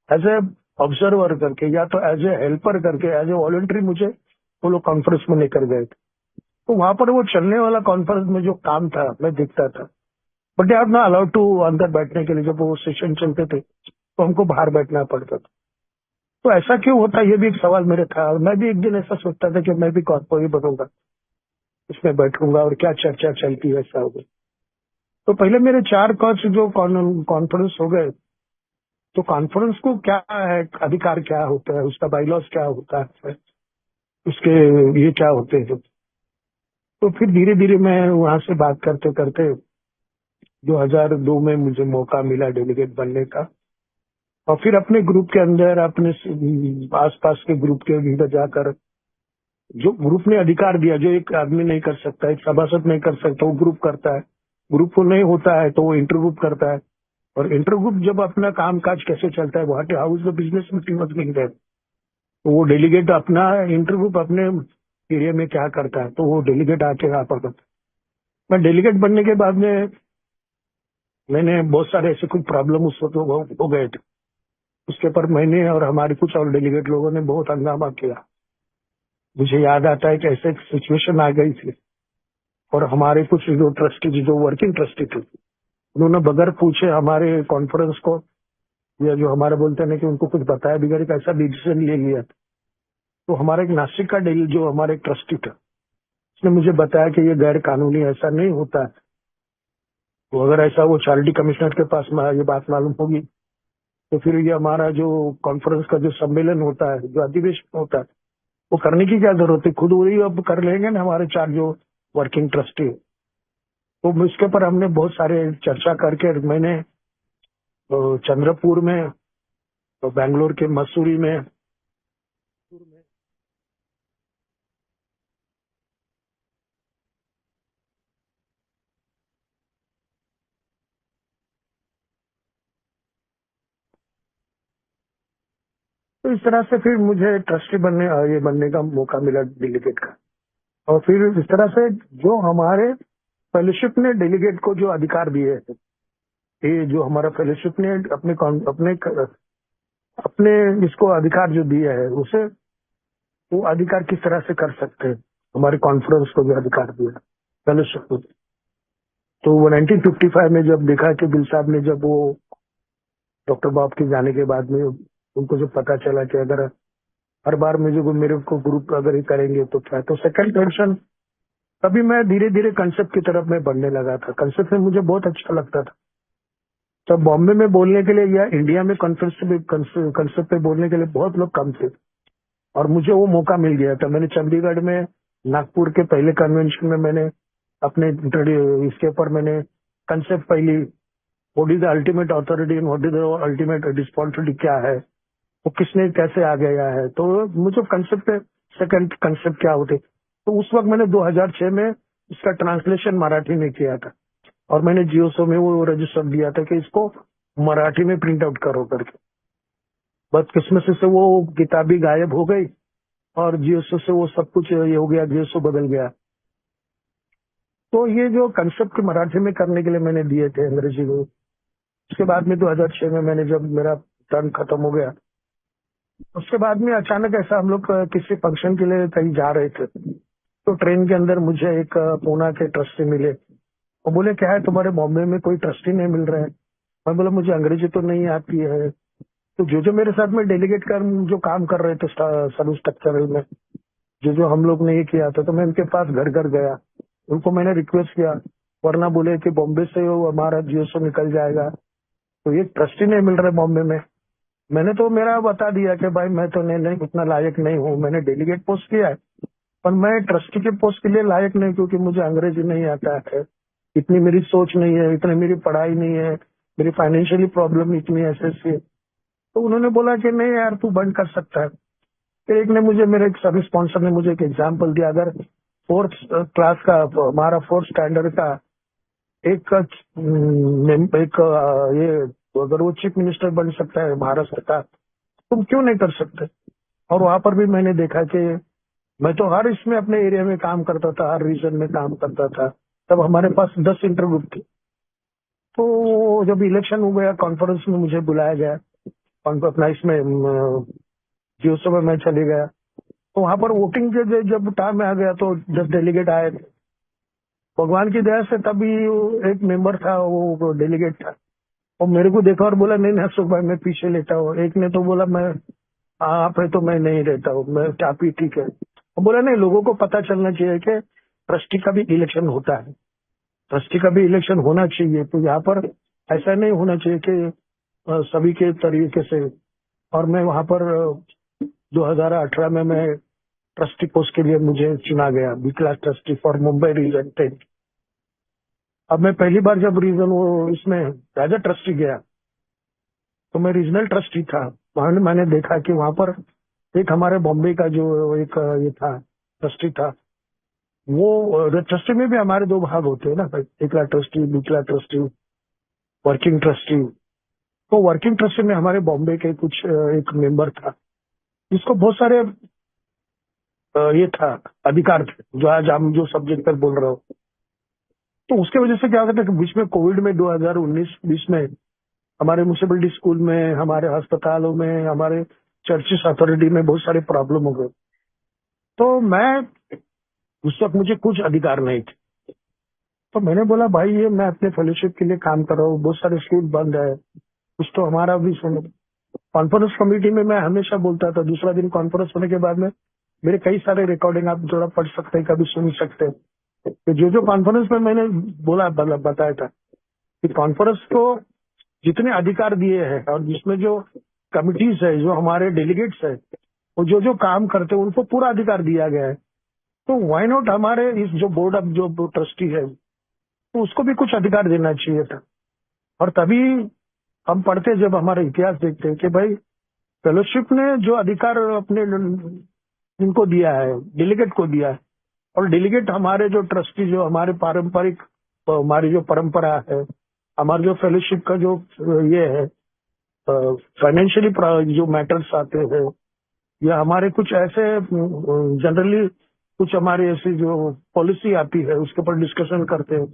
Speaker 2: एज ए ऑब्जर्वर करके या तो एज ए हेल्पर करके, एज ए वॉलंटरी मुझे वो लोग कॉन्फ्रेंस में लेकर गए थे। तो वहां पर वो चलने वाला कॉन्फ्रेंस में जो काम था मैं देखता था, but they are not allowed to अंदर बैठने के लिए। जब वो सेशन चलते थे तो हमको बाहर बैठना पड़ता था। तो ऐसा क्यों होता, ये भी एक सवाल मेरे था। और मैं भी एक दिन ऐसा सोचता था कि मैं भी कॉर्पोरेट बनूंगा, इसमें बैठूंगा और क्या चर्चा चलती है, ऐसा होगा। तो पहले मेरे 4 कॉर्स जो कॉन्फ्रेंस हो गए, तो कॉन्फ्रेंस को क्या है, अधिकार क्या होता है, उसका बाइलॉज क्या होता है, उसके ये क्या होते हैं। तो फिर धीरे धीरे मैं वहां से बात करते करते 2002 में मुझे मौका मिला डेलीगेट बनने का। और फिर अपने ग्रुप के अंदर, अपने आसपास के ग्रुप के अंदर जाकर, जो ग्रुप ने अधिकार दिया, जो एक आदमी नहीं कर सकता, एक सभासद नहीं कर सकता, वो ग्रुप करता है। ग्रुप को नहीं होता है तो वो इंटर ग्रुप करता है। और इंटर ग्रुप जब अपना काम काज कैसे चलता है, what how is the business meeting was being there, तो वो डेलीगेट अपना इंटर ग्रुप अपने एरिया में क्या करता है, तो वो डेलीगेट आके यहाँ पर करता है। मैं डेलीगेट बनने के बाद में मैंने बहुत सारे ऐसे कुछ प्रॉब्लम उस वक्त हो गए थे। उसके पर मैंने और हमारे कुछ और डेलीगेट लोगों ने बहुत हंगामा किया। मुझे याद आता है कि ऐसे एक सिचुएशन आ गई थी और हमारे कुछ जो ट्रस्टी, जो वर्किंग ट्रस्टी थे, उन्होंने बगैर पूछे हमारे कॉन्फ्रेंस को, या जो हमारे बोलते हैं कि उनको कुछ बताया बगैर एक ऐसा डिसीजन ले लिया। तो हमारे एक नासिक का डेली जो हमारे एक ट्रस्टी था, उसने मुझे बताया कि ये गैर कानूनी, ऐसा नहीं होता है। तो अगर ऐसा वो चैरिटी कमिश्नर के पास ये बात मालूम होगी तो फिर ये हमारा जो कॉन्फ्रेंस का जो सम्मेलन होता है, जो अधिवेशन होता है, वो करने की क्या जरूरत है, खुद वही अब कर लेंगे ना हमारे 4 जो वर्किंग ट्रस्टी। तो इसके ऊपर हमने बहुत सारे चर्चा करके मैंने चंद्रपुर में, तो बैंगलोर के मसूरी में, तो इस तरह से फिर मुझे ट्रस्टी ये बनने का मौका मिला डेलीगेट का। और फिर इस तरह से जो हमारे फेलोशिप ने डेलीगेट को जो अधिकार दिए हैं, ये जो हमारा फेलोशिप ने अपने अपने इसको अधिकार जो दिए है, उसे वो अधिकार किस तरह से कर सकते हैं, हमारे कॉन्फ्रेंस को जो अधिकार दिया फेलोशिप को। तो वो 1955 में जब देखा कि बिल साहब ने, जब वो डॉक्टर बॉब के जाने के बाद में उनको जब पता चला कि अगर हर बार मुझे मेरे को ग्रुप अगर ये करेंगे तो क्या, तो सेकंड टेंशन, तभी मैं धीरे धीरे कंसेप्ट की तरफ में बढ़ने लगा था। कंसेप्ट में मुझे बहुत अच्छा लगता था। तब बॉम्बे में बोलने के लिए या इंडिया में कंसेप्ट पे बोलने के लिए बहुत लोग कम थे, और मुझे वो मौका मिल गया था। मैंने चंडीगढ़ में, नागपुर के पहले कन्वेंशन में मैंने अपने इसके ऊपर मैंने कंसेप्ट पहली, what is the ultimate authority and what is the ultimate responsibility क्या है, वो किसने कैसे आ गया है, तो मुझे कंसेप्ट पे सेकंड कंसेप्ट क्या होते। तो उस वक्त मैंने 2006 में इसका ट्रांसलेशन मराठी में किया था, और मैंने जियोसो में वो रजिस्टर दिया था कि इसको मराठी में प्रिंट आउट करो करके। बदकिस्मती से वो किताब भी गायब हो गई और जियोसो से वो सब कुछ ये हो गया, जियोसो बदल गया। तो ये जो कंसेप्ट मराठी में करने के लिए मैंने दिए थे अंग्रेजी में, उसके बाद में 2006 में मैंने, जब मेरा टर्न खत्म हो गया, उसके बाद में अचानक ऐसा हम लोग किसी फंक्शन के लिए कहीं जा रहे थे, तो ट्रेन के अंदर मुझे एक पूना के ट्रस्टी मिले। वो बोले क्या है तुम्हारे बॉम्बे में कोई ट्रस्टी नहीं मिल रहा है। मैं बोला मुझे अंग्रेजी तो नहीं आती है। तो जो मेरे साथ में डेलीगेट कर जो काम कर रहे थे सब स्ट्रक्चरल में, जो हम लोग ने ये किया था, तो मैं उनके पास घर घर गया, उनको मैंने रिक्वेस्ट किया, वरना बोले कि बॉम्बे से वो हमारा जियोसो निकल जाएगा, तो ये ट्रस्टी नहीं मिल रहा बॉम्बे में। मैंने तो मेरा बता दिया कि भाई मैं तो नहीं उतना लायक नहीं हूँ, मैंने डेलीगेट पोस्ट किया है, पर मैं ट्रस्टी के पोस्ट के लिए लायक नहीं, क्योंकि मुझे अंग्रेजी नहीं आता है, इतनी मेरी सोच नहीं है, इतनी मेरी पढ़ाई नहीं है, मेरी फाइनेंशियली प्रॉब्लम इतनी ऐसे। तो उन्होंने बोला कि नहीं यार तू बंद कर सकता है। फिर एक ने मुझे, मेरे एक सर्विस स्पॉन्सर ने मुझे एक एग्जाम्पल दिया, अगर 4th क्लास का, हमारा 4th स्टैंडर्ड का एक ये, अगर वो चीफ मिनिस्टर बन सकता है महाराष्ट्र का, तुम क्यों नहीं कर सकते। और वहां पर भी मैंने देखा कि मैं तो हर इसमें अपने एरिया में काम करता था, हर रीजन में काम करता था। तब हमारे पास 10 इंटरव्यू थे। तो जब इलेक्शन हो गया, कॉन्फ्रेंस में मुझे बुलाया गया, अपना इसमें जियोसो में मैं चले गया। तो वहां पर वोटिंग के जब टाइम आ गया तो 10 डेलीगेट आए थे। भगवान की दया से तभी एक मेंबर था, वो डेलीगेट था, वो मेरे को देखा और बोला नहीं अशोक भाई मैं पीछे लेता हूँ। एक ने तो बोला मैं आप है तो मैं नहीं रहता हूँ, मैं आप ही ठीक है। वो बोला नहीं, लोगों को पता चलना चाहिए कि ट्रस्टी का भी इलेक्शन होता है, ट्रस्टी का भी इलेक्शन होना चाहिए। तो यहाँ पर ऐसा नहीं होना चाहिए कि सभी के तरीके से। और मैं वहां पर 2018 में मैं ट्रस्टी पोस्ट के लिए मुझे चुना गया, B class trustee for Mumbai region 10। अब मैं पहली बार जब रीजन वो इसमें राजा ट्रस्टी गया, तो मैं रीजनल ट्रस्टी था। वहां मैंने देखा कि वहां पर एक हमारे बॉम्बे का जो एक ये था ट्रस्टी था, वो ट्रस्टी में भी हमारे 2 भाग होते हैं ना, एकला ट्रस्टी, दूसरा ट्रस्टी, वर्किंग ट्रस्टी। तो वर्किंग ट्रस्टी में हमारे बॉम्बे के कुछ एक मेंबर था, जिसको बहुत सारे ये था अधिकार थे, जो आज हम जो सब्जेक्ट पर बोल रहे हो। तो उसके वजह से क्या होता था कि बीच में कोविड में 2019-20 में हमारे म्यूनिसिपलिटी स्कूल में, हमारे अस्पतालों में, हमारे चर्चेस अथॉरिटी में बहुत सारे प्रॉब्लम हो गए। तो मैं उस वक्त मुझे कुछ अधिकार नहीं थे। तो मैंने बोला भाई ये मैं अपने फेलोशिप के लिए काम कर रहा हूँ, बहुत सारे स्कूल बंद है, कुछ तो हमारा भी सुनो। कॉन्फ्रेंस कमेटी में मैं हमेशा बोलता था, दूसरा दिन कॉन्फ्रेंस होने के बाद में मेरे कई सारे रिकॉर्डिंग आप थोड़ा पढ़ सकते हैं, कभी सुन सकते हैं कि जो कॉन्फ्रेंस में मैंने बताया था कि कॉन्फ्रेंस को जितने अधिकार दिए हैं और जिसमें जो कमिटीज है, जो हमारे डेलीगेट्स है, वो जो काम करते हैं उनको पूरा अधिकार दिया गया है। तो व्हाई नॉट हमारे इस जो बोर्ड ऑफ जो ट्रस्टी है तो उसको भी कुछ अधिकार देना चाहिए था। और तभी हम पढ़ते जब हमारा इतिहास देखते हैं कि भाई फेलोशिप ने जो अधिकार अपने इनको दिया है, डेलीगेट को दिया है, और डेलीगेट हमारे जो ट्रस्टी, जो हमारे पारंपरिक, हमारी जो परंपरा है, हमारे जो फेलोशिप का जो ये है, फाइनेंशियली जो मैटर्स आते हैं, या हमारे कुछ ऐसे जनरली कुछ हमारी ऐसी जो पॉलिसी आती है उसके ऊपर डिस्कशन करते हैं,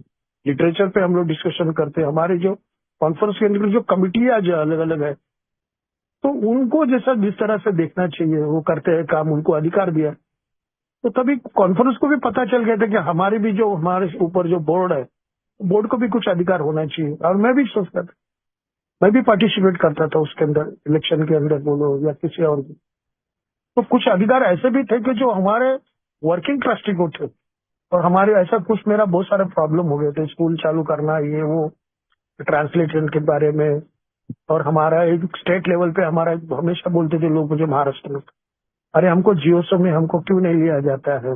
Speaker 2: लिटरेचर पे हम लोग डिस्कशन करते हैं, हमारे जो कॉन्फ्रेंस के अंदर जो कमिटियां जो अलग अलग है, तो उनको जैसा जिस तरह से देखना चाहिए वो करते हैं काम, उनको अधिकार दिया। तो तभी कॉन्फ्रेंस को भी पता चल गया था कि हमारे भी जो हमारे ऊपर जो बोर्ड है, बोर्ड को भी कुछ अधिकार होना चाहिए। और मैं भी सोचता था, मैं भी पार्टिसिपेट करता था उसके अंदर, इलेक्शन के अंदर बोलो या किसी और। तो कुछ अधिकार ऐसे भी थे कि जो हमारे वर्किंग ट्रस्टी को थे, और हमारे ऐसा कुछ मेरा बहुत सारे प्रॉब्लम हो गए थे, स्कूल चालू करना, ये वो, ट्रांसलेशन के बारे में। और हमारा एक स्टेट लेवल पे हमारा हमेशा बोलते थे लोग मुझे महाराष्ट्र में, अरे हमको जीओसो में हमको क्यों नहीं लिया जाता है,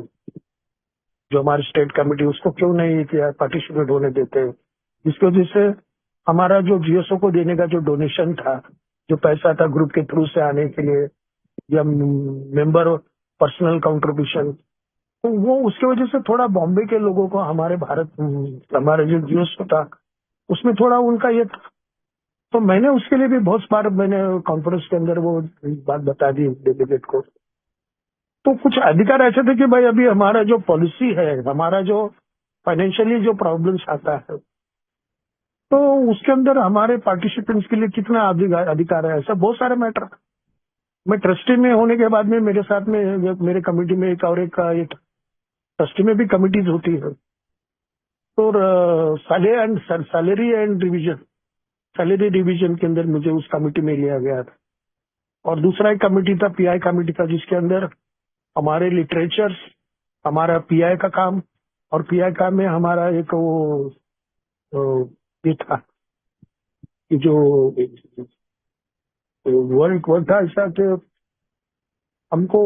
Speaker 2: जो हमारी स्टेट कमेटी उसको क्यों नहीं किया पार्टिसिपेट होने देते। जिसकी वजह से हमारा जो जीओसो को देने का जो डोनेशन था, जो पैसा था ग्रुप के थ्रू से आने के लिए, या मेंबर पर्सनल कंट्रीब्यूशन, तो वो उसके वजह से थोड़ा बॉम्बे के लोगों को हमारे भारत, हमारे जो जीओसो था उसमें थोड़ा उनका ये था। तो मैंने उसके लिए भी बहुत बार मैंने कॉन्फ्रेंस के अंदर वो बात बता दी डेलीगेट को। तो कुछ अधिकार ऐसे थे कि भाई अभी हमारा जो पॉलिसी है, हमारा जो फाइनेंशियली जो प्रॉब्लम्स आता है, तो उसके अंदर हमारे पार्टिसिपेंट्स के लिए कितना अधिकार है, ऐसा बहुत सारे मैटर। मैं ट्रस्टी में होने के बाद में मेरे साथ में मेरे कमेटी में एक और एक ट्रस्टी में भी कमिटीज होती है, तो सैलरी रिवीजन के अंदर मुझे उस कमेटी में लिया गया था। और दूसरा एक कमेटी था, पीआई कमेटी था, जिसके अंदर हमारे लिटरेचर्स, हमारा पीआई का काम, और पीआई का में हमारा एक वो ये था कि जो वर्क वर्क था ऐसा कि हमको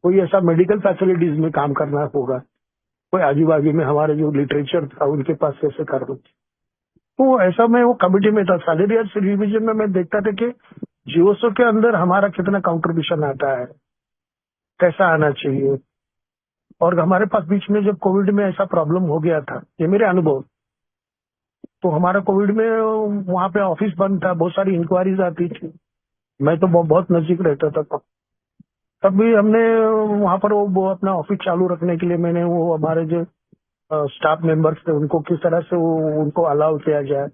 Speaker 2: कोई ऐसा मेडिकल फैसिलिटीज में काम करना होगा, कोई आजू बाजू में हमारे जो लिटरेचर था उनके पास कैसे करना। तो ऐसा मैं वो कमेटी में था। सैलरी और रिवीजन में मैं देखता था कि जीओसो के अंदर हमारा कितना कंट्रीब्यूशन आता है, कैसा आना चाहिए। और हमारे पास बीच में जब कोविड में ऐसा प्रॉब्लम हो गया था, ये मेरे अनुभव, तो हमारा कोविड में वहाँ पे ऑफिस बंद था, बहुत सारी इंक्वायरीज आती थी, मैं तो बहुत नजदीक रहता था। तब भी हमने वहाँ पर वो अपना ऑफिस चालू रखने के लिए मैंने वो हमारे जो स्टाफ मेंबर्स थे उनको किस तरह से वो उनको अलाउ किया जाए,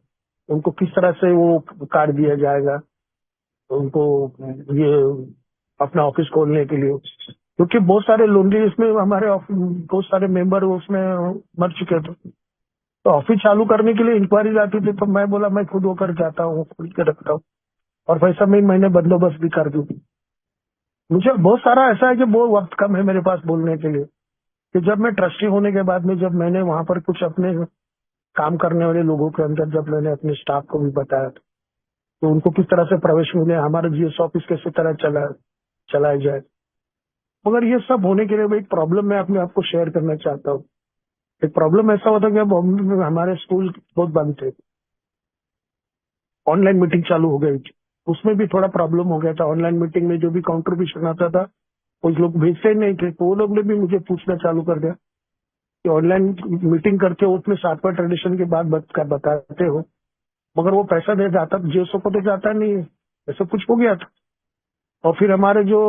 Speaker 2: उनको किस तरह से वो कार्ड दिया जाएगा उनको, ये अपना ऑफिस खोलने के लिए। क्योंकि बहुत सारे लोग इसमें हमारे बहुत सारे मेंबर उसमें मर चुके थे, तो ऑफिस चालू करने के लिए इंक्वायरीज आती थी। तो मैं बोला मैं खुद होकर जाता हूँ, खुल के रखता हूँ, और पैसा में मैंने बंदोबस्त भी कर दूँ। मुझे बहुत सारा ऐसा है कि वो वक्त कम है मेरे पास बोलने के लिए, कि जब मैं ट्रस्टी होने के बाद में जब मैंने वहां पर कुछ अपने काम करने वाले लोगों के अंदर जब मैंने अपने स्टाफ को भी बताया, तो उनको किस तरह से प्रवेश मिले, हमारा जीएस ऑफिस किस तरह चलाया जाए। मगर ये सब होने के लिए एक प्रॉब्लम मैं अपने आप को शेयर करना चाहता हूँ। एक प्रॉब्लम ऐसा होता कि बॉम्बे में हमारे स्कूल बहुत बंद थे, ऑनलाइन मीटिंग चालू हो गई थी, उसमें भी थोड़ा प्रॉब्लम हो गया था। ऑनलाइन मीटिंग में जो भी कंट्रीब्यूशन आता था कुछ लोग भेजते ही नहीं थे, तो वो लोग ने भी मुझे पूछना चालू कर दिया कि ऑनलाइन मीटिंग करके उसमें 7वां ट्रेडिशन की बात बताते हो, मगर वो पैसा दे जाता जीएसओ को तो जाता नहीं है, ऐसा कुछ हो गया था। और फिर हमारे जो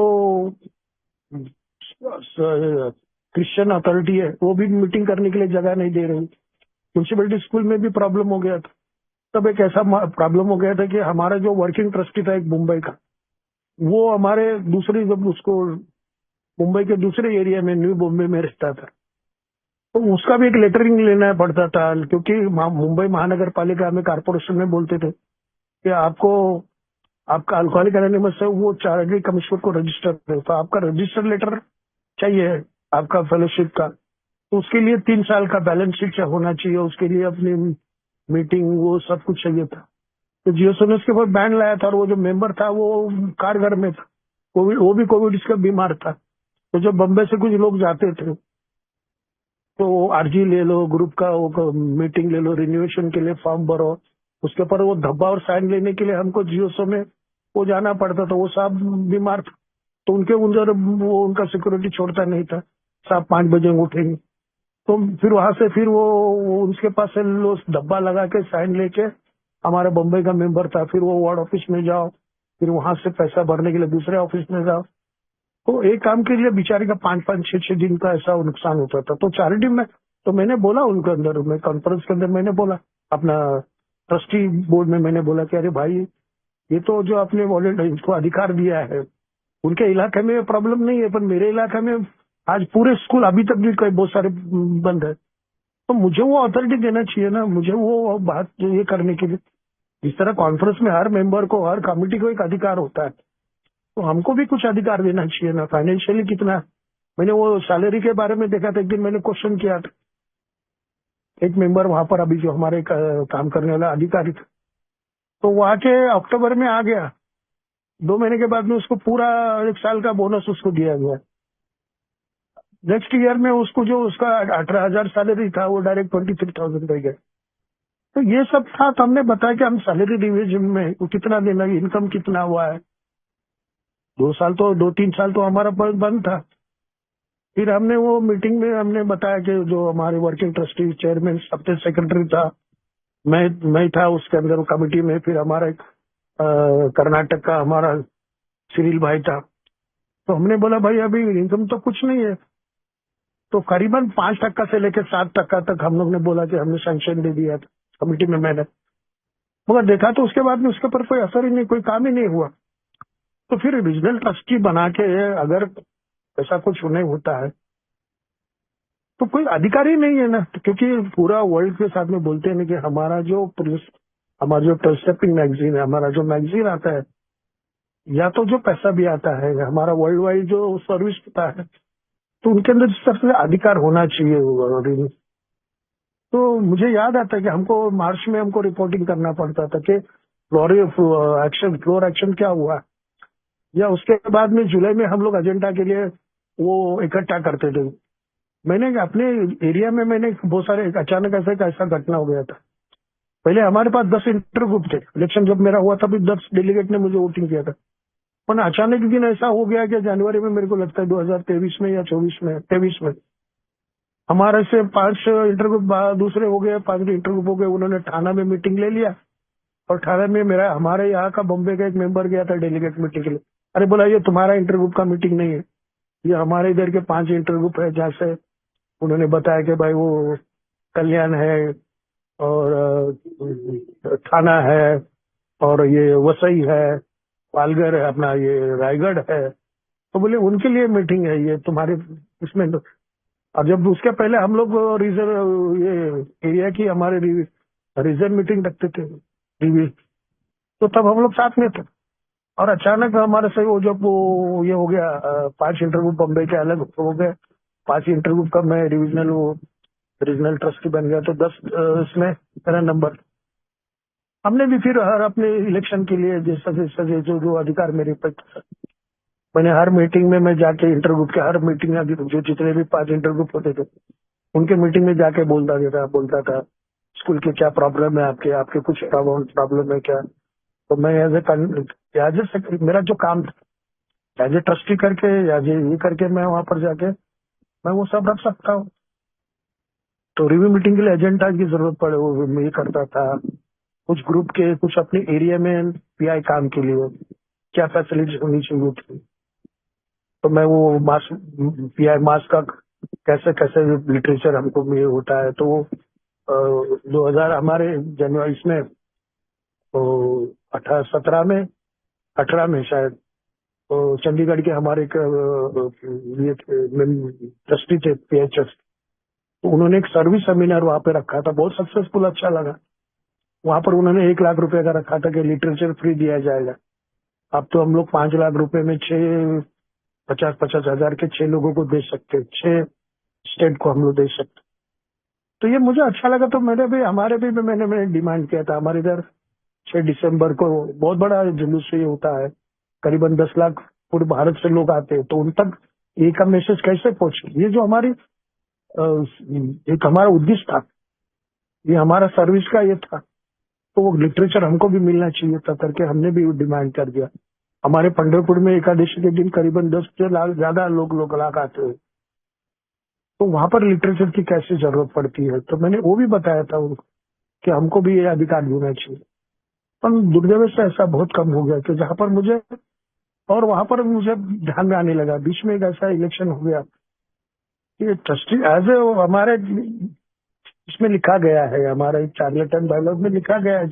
Speaker 2: क्रिश्चियन अथॉरिटी है वो भी मीटिंग करने के लिए जगह नहीं दे रही, म्यूनसिपलिटी स्कूल में भी प्रॉब्लम हो गया था। तब एक ऐसा प्रॉब्लम हो गया था कि हमारा जो वर्किंग ट्रस्टी था एक मुंबई का, वो हमारे दूसरी, जब उसको मुंबई के दूसरे एरिया में न्यू बॉम्बे में रहता था, तो उसका भी एक लेटरिंग लेना पड़ता था, क्योंकि मुंबई महानगर पालिका में कारपोरेशन में बोलते थे कि आपको आपका अल्कोहलिक एनोनिमस है वो चैरिटी कमिश्नर को रजिस्टर है, तो आपका रजिस्टर लेटर चाहिए आपका फेलोशिप का, तो उसके लिए 3 साल का बैलेंस शीट होना चाहिए, उसके लिए अपनी मीटिंग वो सब कुछ चाहिए था। तो जियोसो ने उसके ऊपर बैन लाया था, और वो जो मेंबर था वो कारगर में था, कोविड, वो भी कोविड इसका बीमार था। तो जब बम्बे से कुछ लोग जाते थे तो आरजी ले लो, ग्रुप का वो मीटिंग ले लो, रिन्यूएशन के लिए फॉर्म भरो, उसके ऊपर वो धब्बा और साइन लेने के लिए हमको जियोसो में वो जाना पड़ता था। वो साहब बीमार था, तो उनके उधर वो उनका सिक्योरिटी छोड़ता नहीं था, साहब 5 बजे उठेंगे, तो फिर वहां से फिर वो उसके पास से लो डब्बा लगा के साइन लेके, हमारा बम्बई का मेंबर था, फिर वो वार्ड ऑफिस में जाओ, फिर वहां से पैसा भरने के लिए दूसरे ऑफिस में जाओ, तो एक काम के लिए बेचारे का 5-5, 6-6 दिन का ऐसा नुकसान होता था। तो चैरिटी में, तो मैंने बोला उनके अंदर, मैं कॉन्फ्रेंस के अंदर मैंने बोला, अपना ट्रस्टी बोर्ड में मैंने बोला कि अरे भाई, ये तो जो आपने वॉलेंटियर इसको अधिकार दिया है, उनके इलाके में प्रॉब्लम नहीं है, पर मेरे इलाके में आज पूरे स्कूल अभी तक भी कई बहुत सारे बंद है, तो मुझे वो अथॉरिटी देना चाहिए ना, मुझे वो बात ये करने के लिए। इस तरह कॉन्फ्रेंस में हर मेंबर को, हर कमेटी को एक अधिकार होता है, तो हमको भी कुछ अधिकार देना चाहिए ना। फाइनेंशियली कितना, मैंने वो सैलरी के बारे में देखा था, एक दिन मैंने क्वेश्चन किया था, एक मेंबर वहां पर अभी जो हमारे काम करने वाला अधिकारी था, तो वहां के अक्टूबर में आ गया, 2 महीने के बाद में उसको पूरा 1 साल का बोनस उसको दिया गया। नेक्स्ट ईयर में उसको जो उसका 18,000 सैलरी था वो डायरेक्ट 23,000 रह गया। तो ये सब था, तो हमने बताया कि हम सैलरी डिवीजन में वो कितना देना, इनकम कितना हुआ है। 2 साल तो 2-3 साल तो हमारा बंद था। फिर हमने वो मीटिंग में हमने बताया कि जो हमारे वर्किंग ट्रस्टी चेयरमैन, सबसे सेक्रेटरी था, मैं था उसके अंदर कमेटी में, फिर हमारा एक कर्नाटक का हमारा सिरिल भाई था। तो हमने बोला भाई अभी इनकम तो कुछ नहीं है, तो करीबन 5% से लेकर 7% तक हम लोग ने बोला कि हमने सैंक्शन दे दिया था कमेटी में मैंने, मगर देखा तो उसके बाद में उसके ऊपर कोई असर ही नहीं, कोई काम ही नहीं हुआ। तो फिर रीजनल ट्रस्टी बना के अगर ऐसा कुछ नहीं होता है तो कोई अधिकारी नहीं है ना, क्योंकि पूरा वर्ल्ड के साथ में बोलते हैं कि हमारा जो ट्रांसलेपिंग मैगजीन है, हमारा जो मैगजीन आता है, या तो जो पैसा भी आता है, हमारा वर्ल्ड वाइड जो सर्विस होता है, तो उनके अंदर इस तरह से अधिकार होना चाहिए। तो मुझे याद आता है कि हमको मार्च में हमको रिपोर्टिंग करना पड़ता था कि फ्लोर एक्शन क्या हुआ, या उसके बाद में जुलाई में हम लोग एजेंडा के लिए वो इकट्ठा करते थे। मैंने अपने एरिया में मैंने बहुत सारे, अचानक ऐसा घटना हो गया था। पहले हमारे पास 10 इंटर ग्रुप थे, इलेक्शन जब मेरा हुआ था भी 10 डेलीगेट ने मुझे वोटिंग किया था, पर अचानक एक दिन ऐसा हो गया कि जनवरी में, मेरे को लगता है 2023 में या 23 में हमारे से 5 इंटर ग्रुप दूसरे हो गए, 5 इंटर ग्रुप हो गए। उन्होंने थाना में मीटिंग ले लिया, और थाना में हमारे यहाँ का बॉम्बे का एक मेंबर गया था डेलीगेट मीटिंग के लिए। अरे बोला ये तुम्हारा इंटर ग्रुप का मीटिंग नहीं है, ये हमारे इधर के 5 इंटर ग्रुप है, जहाँ से उन्होंने बताया कि भाई वो कल्याण है, और थाना है, और ये वसई है, पालघर है, अपना ये रायगढ़ है, तो बोले उनके लिए मीटिंग है ये तुम्हारे इसमें। और जब उसके पहले हम लोग रिजर्व ये एरिया की हमारे रिजर्व मीटिंग रखते थे रिव्यू, तो तब हम लोग साथ में थे, और अचानक हमारे से वो जब वो ये हो गया, 5 इंटरव्यू बम्बई के अलग हो गए, 5 इंटरव्यू का मैं रीजनल ट्रस्टी बन गया, तो 10 इसमें मेरा नंबर। हमने भी फिर हर अपने इलेक्शन के लिए जैसा जो अधिकार मेरे पे, मैंने हर मीटिंग में मैं जाके इंटरग्रुप के हर मीटिंग में जो जितने भी 5 इंटरग्रुप होते थे उनके मीटिंग में जाके बोलता था स्कूल के क्या प्रॉब्लम है, आपके कुछ प्रॉब्लम है क्या। तो मैं एज ए मेरा जो काम था एज ए ट्रस्टी करके, एज ए ये करके मैं वहां पर जाके मैं वो सब रख सकता हूँ। तो रिव्यू मीटिंग के लिए एजेंडा की जरूरत पड़े वो मैं ये करता था, कुछ ग्रुप के कुछ अपने एरिया में पीआई काम के लिए क्या फैसिलिटीज होनी चाहिए थी, तो मैं वो मास पीआई मास का कैसे लिटरेचर हमको ये होता है, तो 2000 हमारे जनवरी इसमें तो 18 में शायद, तो चंडीगढ़ के हमारे एक ये ट्रस्टी थे PHS, तो उन्होंने एक सर्विस सेमिनार वहाँ पे रखा था, बहुत सक्सेसफुल, अच्छा लगा। वहाँ पर उन्होंने 1 लाख रुपए का रखा था कि लिटरेचर फ्री दिया जाएगा। अब तो हम लोग 5 लाख रुपए में 50-50 हजार के 6 लोगों को दे सकते, 6 स्टेट को हम लोग दे सकते। तो ये मुझे अच्छा लगा, तो मैंने डिमांड किया था। हमारे इधर 6 दिसंबर को बहुत बड़ा जुलूस ये होता है, करीबन 10 लाख पूरे भारत से लोग आते हैं, तो उन तक एक का मैसेज कैसे पहुंचे, ये जो हमारी एक हमारा उद्देश्य था, ये हमारा सर्विस का ये था, तो वो लिटरेचर हमको भी मिलना चाहिए था करके हमने भी डिमांड कर दिया। हमारे पंढरपुर में एकादशी के दिन करीबन 10 से ज्यादा लोग आते हैं, तो वहां पर लिटरेचर की कैसे जरूरत पड़ती है, तो मैंने वो भी बताया था उनको कि हमको भी ये अधिकार देना चाहिए। पर दुर्दैव से ऐसा बहुत कम हो गया कि जहाँ पर मुझे, और वहां पर मुझे ध्यान में आने लगा, बीच में एक ऐसा इलेक्शन हो गया कि ट्रस्टी एज ए हमारे इसमें लिखा गया है, हमारे चार्लेटन डायलॉग में लिखा गया है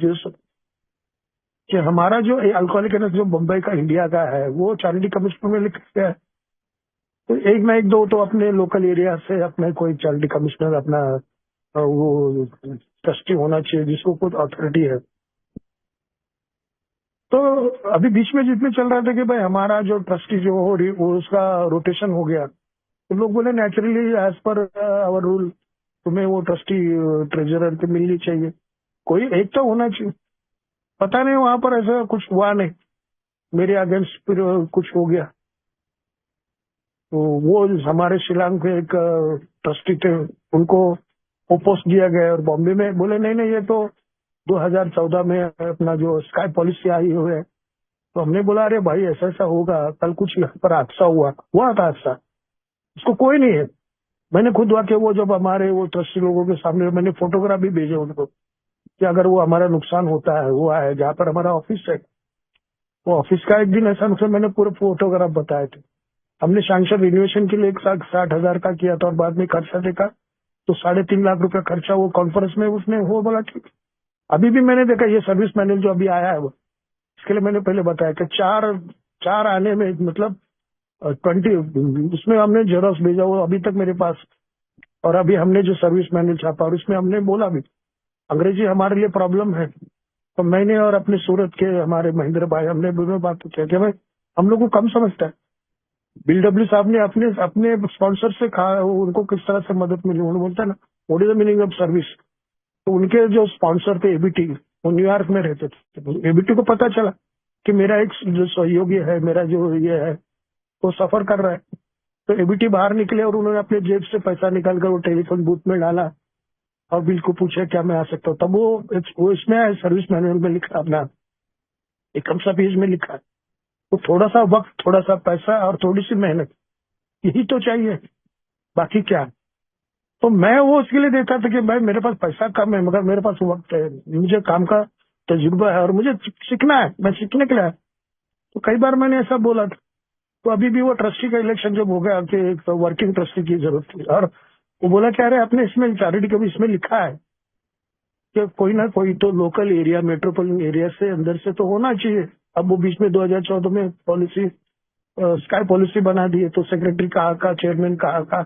Speaker 2: कि हमारा जो अल्कोहलिक एनर्जी जो मुंबई का इंडिया का है वो चैरिटी कमिश्नर में लिखा गया है। तो एक ना एक दो तो अपने लोकल एरिया से अपने कोई चैरिटी कमिश्नर अपना वो ट्रस्टी होना चाहिए जिसको कुछ अथॉरिटी है। तो अभी बीच में जितने चल रहा था कि भाई हमारा जो ट्रस्टी जो हो रही वो उसका रोटेशन हो गया, तो लोग बोले naturally as per our rule तुम्हें वो ट्रस्टी ट्रेजरर पे मिलनी चाहिए, कोई एक तो होना चाहिए। पता नहीं वहां पर ऐसा कुछ हुआ नहीं, मेरे अगेंस्ट फिर कुछ हो गया। तो वो हमारे शिलांग के एक ट्रस्टी थे, उनको वो पोस्ट दिया गया, और बॉम्बे में बोले नहीं नहीं ये तो 2014 में अपना जो स्काई पॉलिसी आई हुई है। तो हमने बोला अरे भाई ऐसा ऐसा होगा, कल कुछ यहाँ पर हादसा हुआ था हादसा, उसको कोई नहीं है। मैंने खुद आके वो जब हमारे वो ट्रस्टी लोगों के सामने मैंने फोटोग्राफ भी भेजे उनको कि अगर वो हमारा नुकसान होता है हुआ है जहाँ पर हमारा ऑफिस है, वो ऑफिस का एक दिन ऐसा नुकसान, मैंने पूरे फोटोग्राफ बताए थे। हमने सैंक्शन रिनोवेशन के लिए 1,60,000 का किया था, और बाद में खर्चा देखा तो 3.5 लाख रुपया खर्चा वो कॉन्फ्रेंस में उसने वो बोला ठीक। अभी भी मैंने देखा ये सर्विस मैनुअल जो अभी आया है वो, इसके लिए मैंने पहले बताया कि चार आने में मतलब 20 उसमें हमने जेरोक्स भेजा, वो अभी तक मेरे पास। और अभी हमने जो सर्विस मैनुअल छापा और उसमें हमने बोला भी अंग्रेजी हमारे लिए प्रॉब्लम है, तो मैंने और अपने सूरत के हमारे महेंद्र भाई हमने दोनों बात किया कि भाई हम लोग को कम समझता है। बिल डब्ल्यू साहब ने अपने अपने स्पॉन्सर से कहा उनको किस तरह से मदद मिली, उन्होंने बोलता है ना what is the meaning of service. तो उनके जो स्पॉन्सर थे एबीटी, वो न्यूयॉर्क में रहते थे, एबीटी को पता चला कि मेरा एक जो सहयोगी है, मेरा जो ये है वो सफर कर रहा है। तो एबीटी बाहर निकले और उन्होंने अपने जेब से पैसा निकालकर वो टेलीफोन बूथ में डाला और बिल को पूछा क्या मैं आ सकता हूँ। तब वो इसमें सर्विस मैनुअल में लिखा, अपना एक कम सा पेज में लिखा है। तो थोड़ा सा वक्त, थोड़ा सा पैसा और थोड़ी सी मेहनत, यही तो चाहिए, बाकी क्या। तो मैं वो उसके लिए देता था कि भाई मेरे पास पैसा कम है मगर मेरे पास वक्त है, मुझे काम का तजुर्बा है और मुझे सीखना है, मैं सीखने के लिए आया। तो कई बार मैंने ऐसा बोला था। तो अभी भी वो ट्रस्टी का इलेक्शन जब हो गया कि एक वर्किंग ट्रस्टी की जरूरत थी, और वो बोला क्या रहे आपने इसमें चैरिटी का भी इसमें लिखा है कि कोई ना कोई तो लोकल एरिया, मेट्रोपोलिटन एरिया से अंदर से तो होना चाहिए। अब वो बीच में 2014 में पॉलिसी स्काई पॉलिसी बना दी है, तो सेक्रेटरी कहाँ का, चेयरमैन कहाँ का,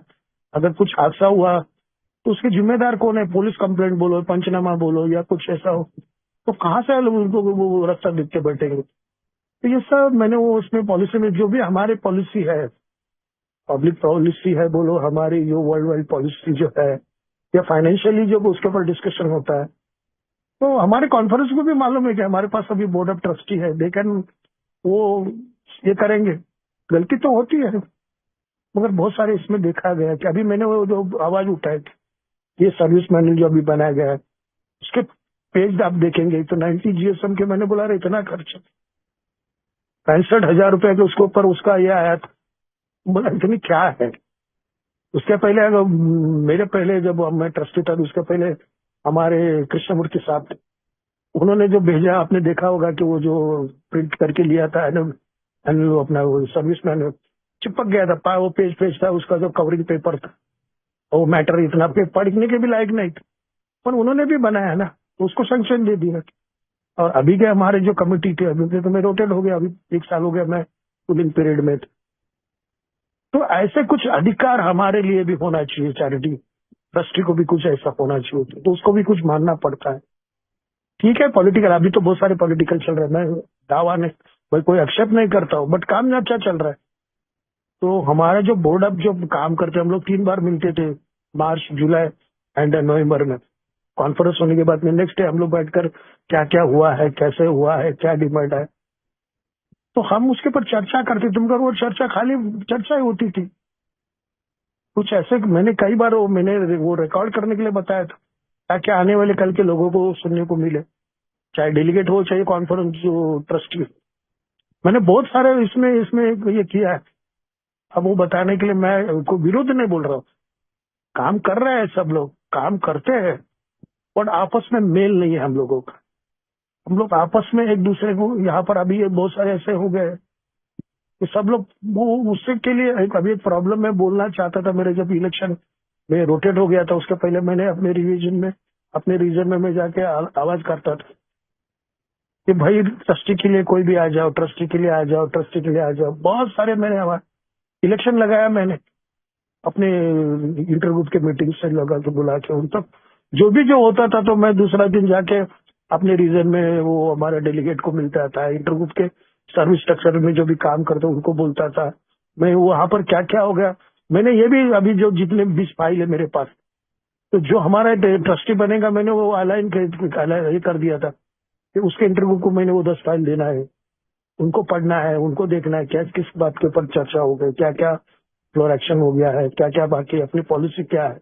Speaker 2: अगर कुछ हादसा हुआ तो उसके जिम्मेदार कौन है, पुलिस कंप्लेंट बोलो, पंचनामा बोलो या कुछ ऐसा हो, तो कहाँ से लोग उनको वो रास्ता देख के बैठेंगे। तो ये सब मैंने वो उसमें पॉलिसी में जो भी हमारी पॉलिसी है, पब्लिक पॉलिसी है बोलो, हमारी जो वर्ल्ड वाइड पॉलिसी जो है, या फाइनेंशियली जो उसके ऊपर डिस्कशन होता है, तो हमारे कॉन्फ्रेंस को भी मालूम है कि हमारे पास अभी बोर्ड ऑफ ट्रस्टी है, लेकिन वो ये करेंगे, गलती तो होती है मगर बहुत सारे इसमें देखा गया है कि अभी मैंने वो जो आवाज उठाई थी, ये सर्विस मैनुअल जो अभी बनाया गया है उसके पेज आप देखेंगे तो 90 GSM के, मैंने बोला रहे इतना खर्च 65,000 रुपए के उसके ऊपर उसका ये आया था। बोला इतनी क्या है। उसके पहले मेरे पहले जब मैं ट्रस्टी था उसके पहले हमारे कृष्णमूर्ति साहब थे, उन्होंने जो भेजा आपने देखा होगा कि वो जो प्रिंट करके लिया था एनुअल अपना वो सर्विस मैनुअल चिपक गया था, वो पेज था उसका जो कवरिंग पेपर था, वो मैटर इतना पढ़ने के भी लायक नहीं था, पर उन्होंने भी बनाया ना तो उसको सैंक्शन दे दिया। और अभी के हमारे जो कमिटी थे, अभी के तो मैं रोटेट हो गया, अभी 1 साल हो गया मैं कूलिंग पीरियड में। तो ऐसे कुछ अधिकार हमारे लिए भी होना चाहिए, चैरिटी ट्रस्टी को भी कुछ ऐसा होना चाहिए, तो उसको भी कुछ मानना पड़ता है। ठीक है, पॉलिटिकल अभी तो बहुत सारे पॉलिटिकल चल रहे हैं, मैं दावा नहीं, भाई कोई एक्सेप्ट नहीं करता हूँ, बट काम में अच्छा चल रहा है। तो हमारा जो बोर्ड अब जो काम करते हैं, हम लोग 3 बार मिलते थे, मार्च, जुलाई एंड नवंबर में। कॉन्फ्रेंस होने के बाद में नेक्स्ट डे हम लोग बैठकर क्या क्या हुआ है, कैसे हुआ है, क्या डिमांड है, तो हम उसके पर चर्चा करते थे। मगर वो चर्चा खाली चर्चा ही होती थी। कुछ ऐसे मैंने कई बार मैंने वो रिकॉर्ड करने के लिए बताया था, ताकि आने वाले कल के लोगों को सुनने को मिले, चाहे डेलीगेट हो चाहे कॉन्फ्रेंस जो ट्रस्टी। मैंने बहुत सारे इसमें इसमें ये किया है। अब वो बताने के लिए मैं कोई विरोध नहीं बोल रहा हूँ, काम कर रहे हैं, सब लोग काम करते हैं, बट आपस में मेल नहीं है हम लोगों का। हम लोग आपस में एक दूसरे को, यहाँ पर अभी ये बहुत सारे ऐसे हो गए कि सब लोग वो उससे के लिए अभी एक प्रॉब्लम मैं बोलना चाहता था। मेरे जब इलेक्शन में रोटेट हो गया था, उसके पहले मैंने अपने रिवीजन में, अपने रीजन में मैं जाके आवाज करता था कि भाई ट्रस्टी के लिए कोई भी आ जाओ, ट्रस्टी के लिए आ जाओ, ट्रस्टी के लिए आ जाओ। बहुत सारे मैंने आवाज, इलेक्शन लगाया मैंने अपने इंटरग्रुप के मीटिंग से लगा के बुला के उन तक जो भी जो होता था, तो मैं दूसरा दिन जाके अपने रीजन में वो हमारे डेलीगेट को मिलता था, इंटरग्रुप के सर्विस स्ट्रक्चर में जो भी काम करते उनको बोलता था मैं वहां पर क्या क्या हो गया। मैंने ये भी अभी जो जितने 20 फाइल है मेरे पास, तो जो हमारा ट्रस्टी बनेगा मैंने वो अलाइन ये कर दिया था कि उसके इंटरव्यू को मैंने वो 10 फाइल देना है, उनको पढ़ना है, उनको देखना है क्या किस बात के ऊपर चर्चा हो गई, क्या क्या फ्लोर एक्शन हो गया है, क्या क्या बाकी अपनी पॉलिसी क्या है।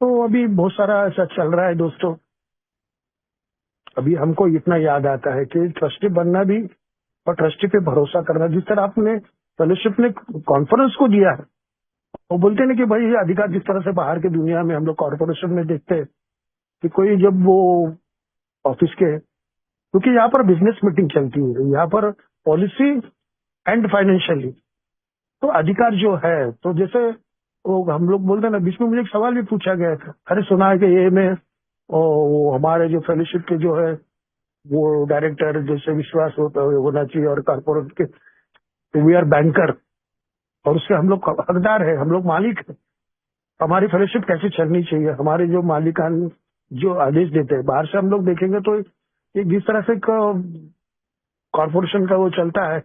Speaker 2: तो अभी बहुत सारा ऐसा चल रहा है दोस्तों। अभी हमको इतना याद आता है कि ट्रस्टी बनना भी और ट्रस्टी पे भरोसा करना, जिस तरह आपने फेलोशिप ने कॉन्फ्रेंस को दिया है, वो बोलते हैं ना कि भाई ये अधिकार जिस तरह से बाहर की दुनिया में हम लोग कॉर्पोरेशन में देखते हैं कि कोई जब वो ऑफिस के, क्योंकि यहाँ पर बिजनेस मीटिंग चलती है, यहाँ पर पॉलिसी एंड फाइनेंशियली, तो अधिकार जो है, तो जैसे वो हम लोग बोलते हैं ना, बीच में मुझे एक सवाल भी पूछा गया था, अरे सुना है कि ये में वो हमारे जो फेलोशिप के जो है वो डायरेक्टर जैसे विश्वास होना चाहिए और कॉर्पोरेट के वी आर बैंकर, और उसके हम लोग हकदार है, हम लोग मालिक है। हमारी फेलोशिप कैसे चलनी चाहिए, हमारे जो मालिकान जो आदेश देते हैं, बाहर से हम लोग देखेंगे तो ये जिस तरह से कॉर्पोरेशन का वो चलता है,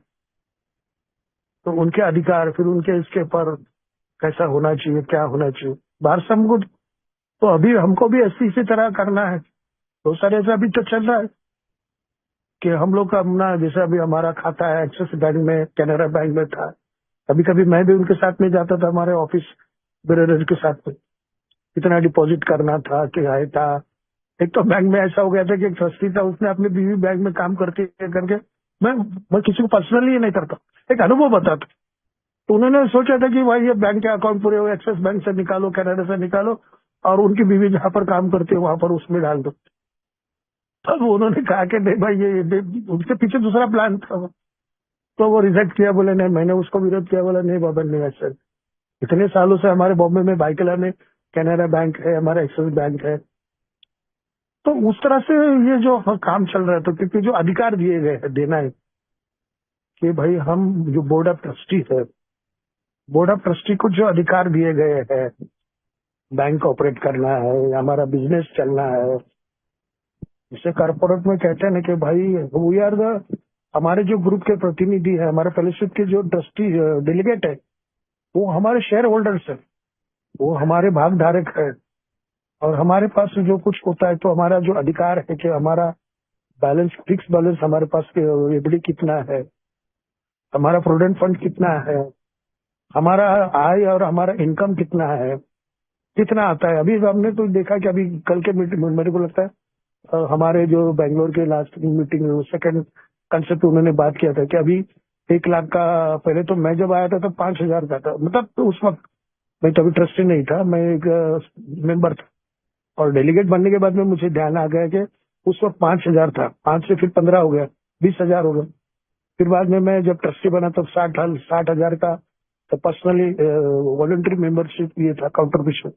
Speaker 2: तो उनके अधिकार फिर उनके इसके पर कैसा होना चाहिए, क्या होना चाहिए, बाहर से हमको, तो अभी हमको भी ऐसी इसी तरह करना है। बहुत सारे ऐसा अभी तो चल रहा है कि हम लोग का अपना, जैसे अभी हमारा खाता है एक्सिस बैंक में, कैनरा बैंक में था, कभी कभी मैं भी उनके साथ में जाता था, हमारे ऑफिस ब्यूरो के साथ में, कितना डिपॉजिट करना था, क्या है था। एक तो बैंक में ऐसा हो गया था कि एक ट्रस्टी था, उसने अपने बीवी बैंक में काम करते करके, मैं किसी को पर्सनली ये नहीं करता, एक अनुभव बताता। तो उन्होंने सोचा था कि भाई ये बैंक के अकाउंट पूरे हो, एक्सिस बैंक से निकालो, कैनेडा से निकालो, और उनकी बीवी जहाँ पर काम करती है वहां पर उसमें डाल दो। तब उन्होंने कहा कि नहीं भाई ये उनके पीछे दूसरा प्लान था वो। तो वो रिजेक्ट किया, बोले नहीं, मैंने उसको विरोध किया, बोला नहीं बाबा नहीं ऐसा, इतने सालों से हमारे बॉम्बे में बाइकला में कैनेडा बैंक है, हमारा एक्सिस बैंक है। तो उस तरह से ये जो काम चल रहा है, तो क्योंकि जो अधिकार दिए गए हैं देना है कि भाई हम जो बोर्ड ऑफ ट्रस्टी है, बोर्ड ऑफ ट्रस्टी को जो अधिकार दिए गए हैं, बैंक ऑपरेट करना है, हमारा बिजनेस चलना है, जिसे कॉर्पोरेट में कहते हैं ना कि भाई वी आर द, हमारे जो ग्रुप के प्रतिनिधि है, हमारे फेलोशिप के जो ट्रस्टी डेलीगेट है, वो हमारे शेयर होल्डर्स है, वो हमारे भागधारक है। और हमारे पास जो कुछ होता है, तो हमारा जो अधिकार है कि हमारा बैलेंस, फिक्स बैलेंस हमारे पास एफडी कितना है, हमारा प्रोविडेंट फंड कितना है, हमारा आय और हमारा इनकम कितना है, कितना आता है। अभी हमने तो देखा कि अभी कल के मीटिंग मेरे को लगता है हमारे जो बैंगलोर के लास्ट मीटिंग में सेकंड कंसेप्ट उन्होंने बात किया था कि अभी 1 लाख का, पहले तो मैं जब आया था तो 5,000 का था, मतलब तो उस वक्त मैं तो अभी ट्रस्टी नहीं था, मैं एक मेंबर था, और डेलीगेट बनने के बाद में मुझे ध्यान आ गया कि उस वक्त 5,000 था, 5 से फिर 15 हो गया, 20,000 हो गया। फिर बाद में मैं जब ट्रस्टी बना तब 60,000 का तो पर्सनली वॉलंटरी मेंबरशिप ये था, काउंट्रीब्यूशन।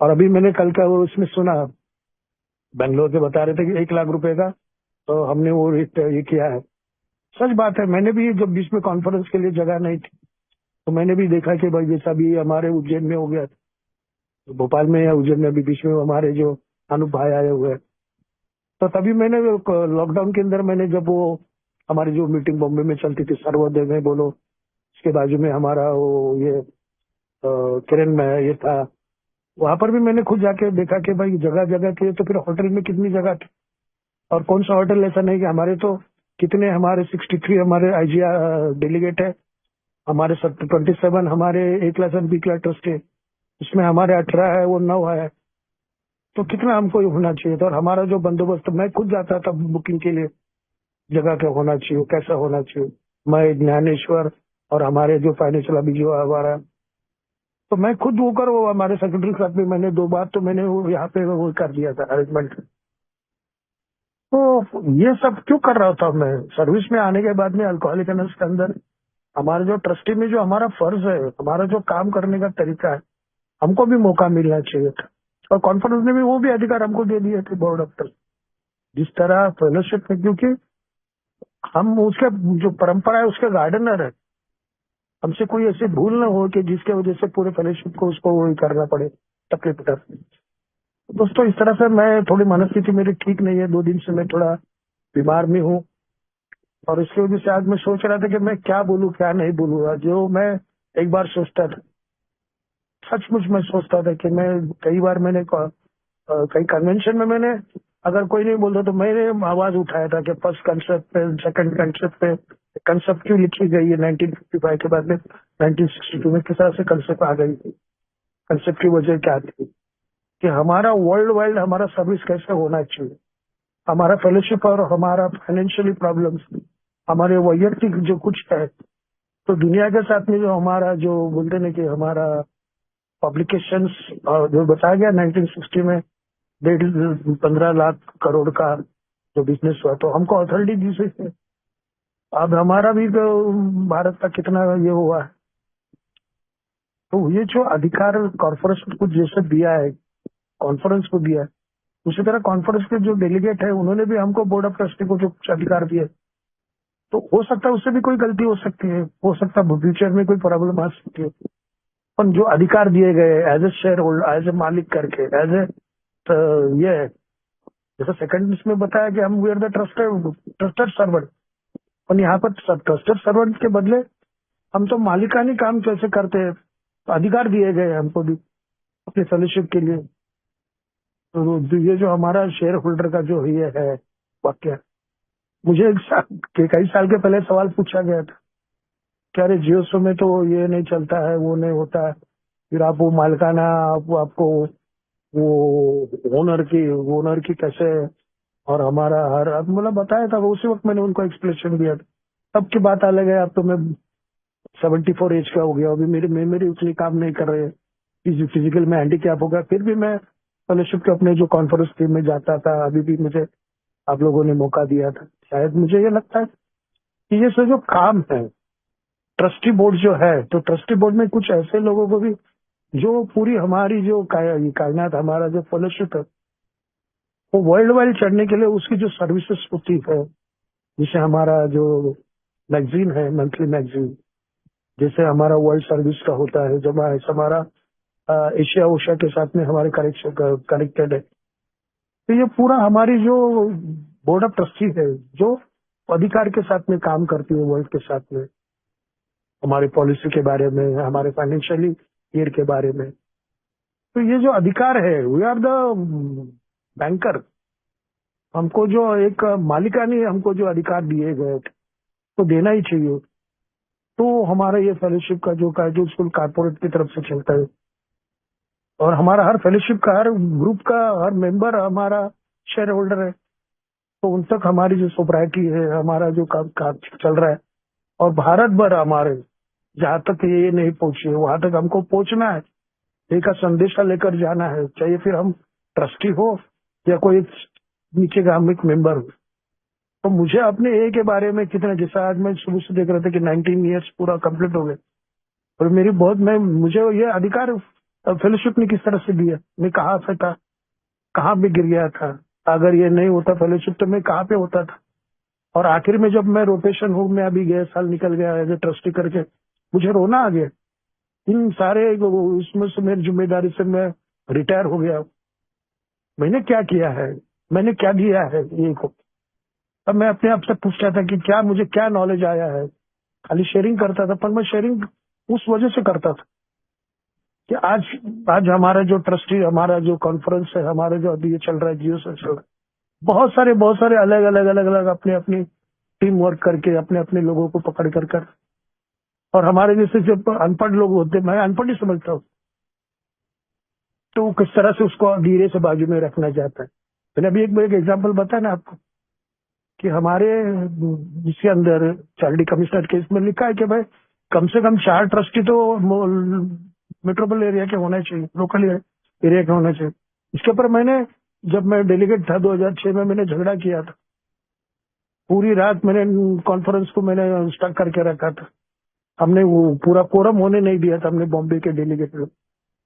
Speaker 2: और अभी मैंने कल का वो इसमें सुना बेंगलोर के बता रहे थे कि 1 लाख रुपए का, तो हमने वो ये किया है। सच बात है, मैंने भी जब बीच में कॉन्फ्रेंस के लिए जगह नहीं थी तो मैंने भी देखा कि भाई जैसा भी हमारे उज्जैन में हो गया, तो भोपाल में या उज्जैन में भी बीच में हमारे जो अनूप भाई आए हुए हैं, तो तभी मैंने लॉकडाउन के अंदर मैंने जब वो हमारी जो मीटिंग बॉम्बे में चलती थी सर्वोदय में बोलो, उसके बाजू में हमारा वो ये किरण में ये था, वहां पर भी मैंने खुद जाके देखा कि भाई जगह जगह थी, तो फिर होटल में कितनी जगह थी, और कौन सा होटल ऐसा नहीं कि हमारे तो कितने हमारे 63 हमारे आईजीआर डेलीगेट है, हमारे 27 हमारे ए क्लास और बी क्लास ट्रस्ट है, इसमें हमारे 18 है वो 9 है, तो कितना हमको ये होना चाहिए था। और हमारा जो बंदोबस्त मैं खुद जाता था बुकिंग के लिए, जगह क्या होना चाहिए, कैसा होना चाहिए, मैं ज्ञानेश्वर और हमारे जो फाइनेंशियल अभी जो हमारा, तो मैं खुद होकर वो हमारे सेक्रेटरी के साथ में मैंने 2 बार तो मैंने वो यहाँ पे वो कर दिया था अरेंजमेंट। तो ये सब क्यों कर रहा था मैं सर्विस में आने के बाद में अल्कोहलिक एनर्स के अंदर, हमारे जो ट्रस्टी में जो हमारा फर्ज है, हमारा जो काम करने का तरीका है, हमको भी मौका मिलना चाहिए था। और कॉन्फ्रेंस ने भी वो भी अधिकार हमको दे दिए थे बोर्ड ऑफ ट्रस्ट, जिस तरह फेलोशिप में, क्योंकि हम उसके जो परंपरा है उसके गार्डनर है, हमसे कोई ऐसी भूल न हो कि जिसके वजह से पूरे फेलोशिप को उसको वही करना पड़े, तकलीफ उठानी। दोस्तों इस तरह से मैं थोड़ी मनस्थिति मेरी ठीक नहीं है, 2 दिन से मैं थोड़ा बीमार में हूँ, और इसकी वजह से आज मैं सोच रहा था कि मैं क्या बोलूँ क्या नहीं बोलूँ। जो मैं एक बार सोचता था, सचमुच मैं सोचता था कि मैं कई बार मैंने कई कन्वेंशन में मैंने अगर कोई नहीं बोलता तो मैंने आवाज उठाया था कि फर्स्ट कंसेप्ट पे, सेकंड कंसेप्ट पे कंसेप्ट क्यों लिखी गई है 1955 के बाद में 1962 में, किस तरह से कंसेप्ट आ गई थी, कंसेप्ट की वजह क्या थी कि हमारा वर्ल्ड वाइड हमारा सर्विस कैसे होना चाहिए, हमारा फेलोशिप और हमारा फाइनेंशियली प्रॉब्लम्स, हमारे वैयक्तिक जो कुछ है, तो दुनिया के साथ में जो हमारा जो बोलते ना कि हमारा पब्लिकेशंस जो बताया गया 1960 में 15 लाख करोड़ का जो बिजनेस हुआ, तो हमको अथॉरिटी दी थी। अब हमारा भी तो भारत का कितना ये हुआ है, तो ये जो अधिकार कॉर्पोरेशन को जैसे दिया है, कॉन्फ्रेंस को दिया है, उसी तरह कॉन्फ्रेंस के जो डेलीगेट है उन्होंने भी हमको बोर्ड ऑफ ट्रस्टी को जो कुछ अधिकार दिए, तो हो सकता है उससे भी कोई गलती हो सकती है, हो सकता है फ्यूचर में कोई प्रॉब्लम आ सकती है, पर जो अधिकार दिए गए as a shareholder, as a मालिक करके, एज ए ये है, जैसे सेकंड इसमें बताया कि हम we are the trusted servant, और यहाँ पर ट्रस्टेड सर्वेंट के बदले हम तो मालिकानी काम कैसे करते हैं, तो अधिकार दिए गए हैं हमको भी अपने फेलोशिप के लिए। तो ये जो हमारा शेयर होल्डर का जो ये है वाक्य, मुझे कई साल के पहले सवाल पूछा गया था कि अरे जियोसो में तो ये नहीं चलता है, वो नहीं होता है, फिर आप वो मालिकाना आपको वो ओनर की कैसे, और हमारा हर अब मतलब बताया था वो, उसी वक्त मैंने उनको एक्सप्लेनेशन दिया था। अब की बात अलग है, अब तो मैं 74 एज का हो गया, अभी मेरी उतनी काम नहीं कर रहे, फिजिकल में हैंडीकैप हो गया, फिर भी मैं फेलोशिप के अपने जो कॉन्फ्रेंस टीम में जाता था, अभी भी मुझे आप लोगों ने मौका दिया था। शायद मुझे ये लगता है कि ये सब जो काम है ट्रस्टी बोर्ड जो है, तो ट्रस्टी बोर्ड में कुछ ऐसे लोगों को भी जो पूरी हमारी जो कायनात हमारा जो फेलोशिप है वो वर्ल्ड वाइड चढ़ने के लिए उसकी जो सर्विसेज होती है, जैसे हमारा जो मैगजीन है मंथली मैगजीन, जैसे हमारा वर्ल्ड सर्विस का होता है, जब हमारा एशिया ओशिया के साथ में हमारे कनेक्टेड है, तो ये पूरा हमारी जो बोर्ड ऑफ ट्रस्टी है जो अधिकार के साथ में काम करती है वर्ल्ड के साथ में, हमारी पॉलिसी के बारे में, हमारे फाइनेंशियली ईयर के बारे में, तो ये जो अधिकार है वी आर द बैंकर, हमको जो एक मालिकानी हमको जो अधिकार दिए गए तो देना ही चाहिए। तो हमारा ये फेलोशिप का जो स्कूल कारपोरेट की तरफ से चलता है, और हमारा हर फेलोशिप का हर ग्रुप का हर मेंबर हमारा शेयर होल्डर है, तो उन तक हमारी जो सोसाइटी है, हमारा जो काम चल रहा है, और भारत भर हमारे जहाँ तक ये नहीं पहुंचे वहां तक हमको पहुंचना है, एक संदेशा लेकर जाना है, चाहे फिर हम ट्रस्टी हो या कोई नीचे का हम एक मेंबर हो। तो मुझे अपने ए के बारे में कितना, जैसा आज मैं शुरू से देख रहा था कि 19 ईयर्स पूरा कंप्लीट हो गए, और मेरी बहुत मुझे ये अधिकार फेलोशिप ने किस तरह से दिया, मैं कहाँ से था, कहाँ भी गिर गया था, अगर ये नहीं होता फेलोशिप तो मैं कहाँ पे होता था। और आखिर में जब मैं रोटेशन हूँ, मैं अभी गए साल निकल गया एज ए ट्रस्टी करके, मुझे रोना आ गया। इन सारे इसमें से मेरी जिम्मेदारी से मैं रिटायर हो गया। मैंने क्या किया है, मैंने क्या दिया है ये को। अब मैं अपने आप से पूछता था कि क्या मुझे क्या नॉलेज आया है। खाली शेयरिंग करता था, पर मैं शेयरिंग उस वजह से करता था कि आज आज हमारा जो ट्रस्टी, हमारा जो कॉन्फ्रेंस है, हमारा जो अभी ये चल रहा है, जियो से चल रहा है, बहुत सारे अलग अलग अलग अलग अपने अपनी टीम वर्क करके अपने अपने लोगों को पकड़ कर और हमारे जैसे जब अनपढ़ लोग होते, मैं अनपढ़ ही समझता हूँ, तो वो किस तरह से उसको धीरे से बाजू में रखना चाहता है। मैंने अभी एक एग्जाम्पल बताया ना आपको कि हमारे जिसके अंदर चार्डी कमिश्नर केस में लिखा है कि भाई कम से कम 4 ट्रस्टी तो मेट्रोपोल एरिया के होने चाहिए, लोकल एरिया के होने चाहिए। इसके ऊपर मैंने, जब मैं डेलीगेट था 2006 में, मैंने झगड़ा किया था। पूरी रात मैंने कॉन्फ्रेंस को मैंने स्टक करके रखा था। हमने वो पूरा कोरम होने नहीं दिया था। हमने बॉम्बे के डेलीगेट लोग,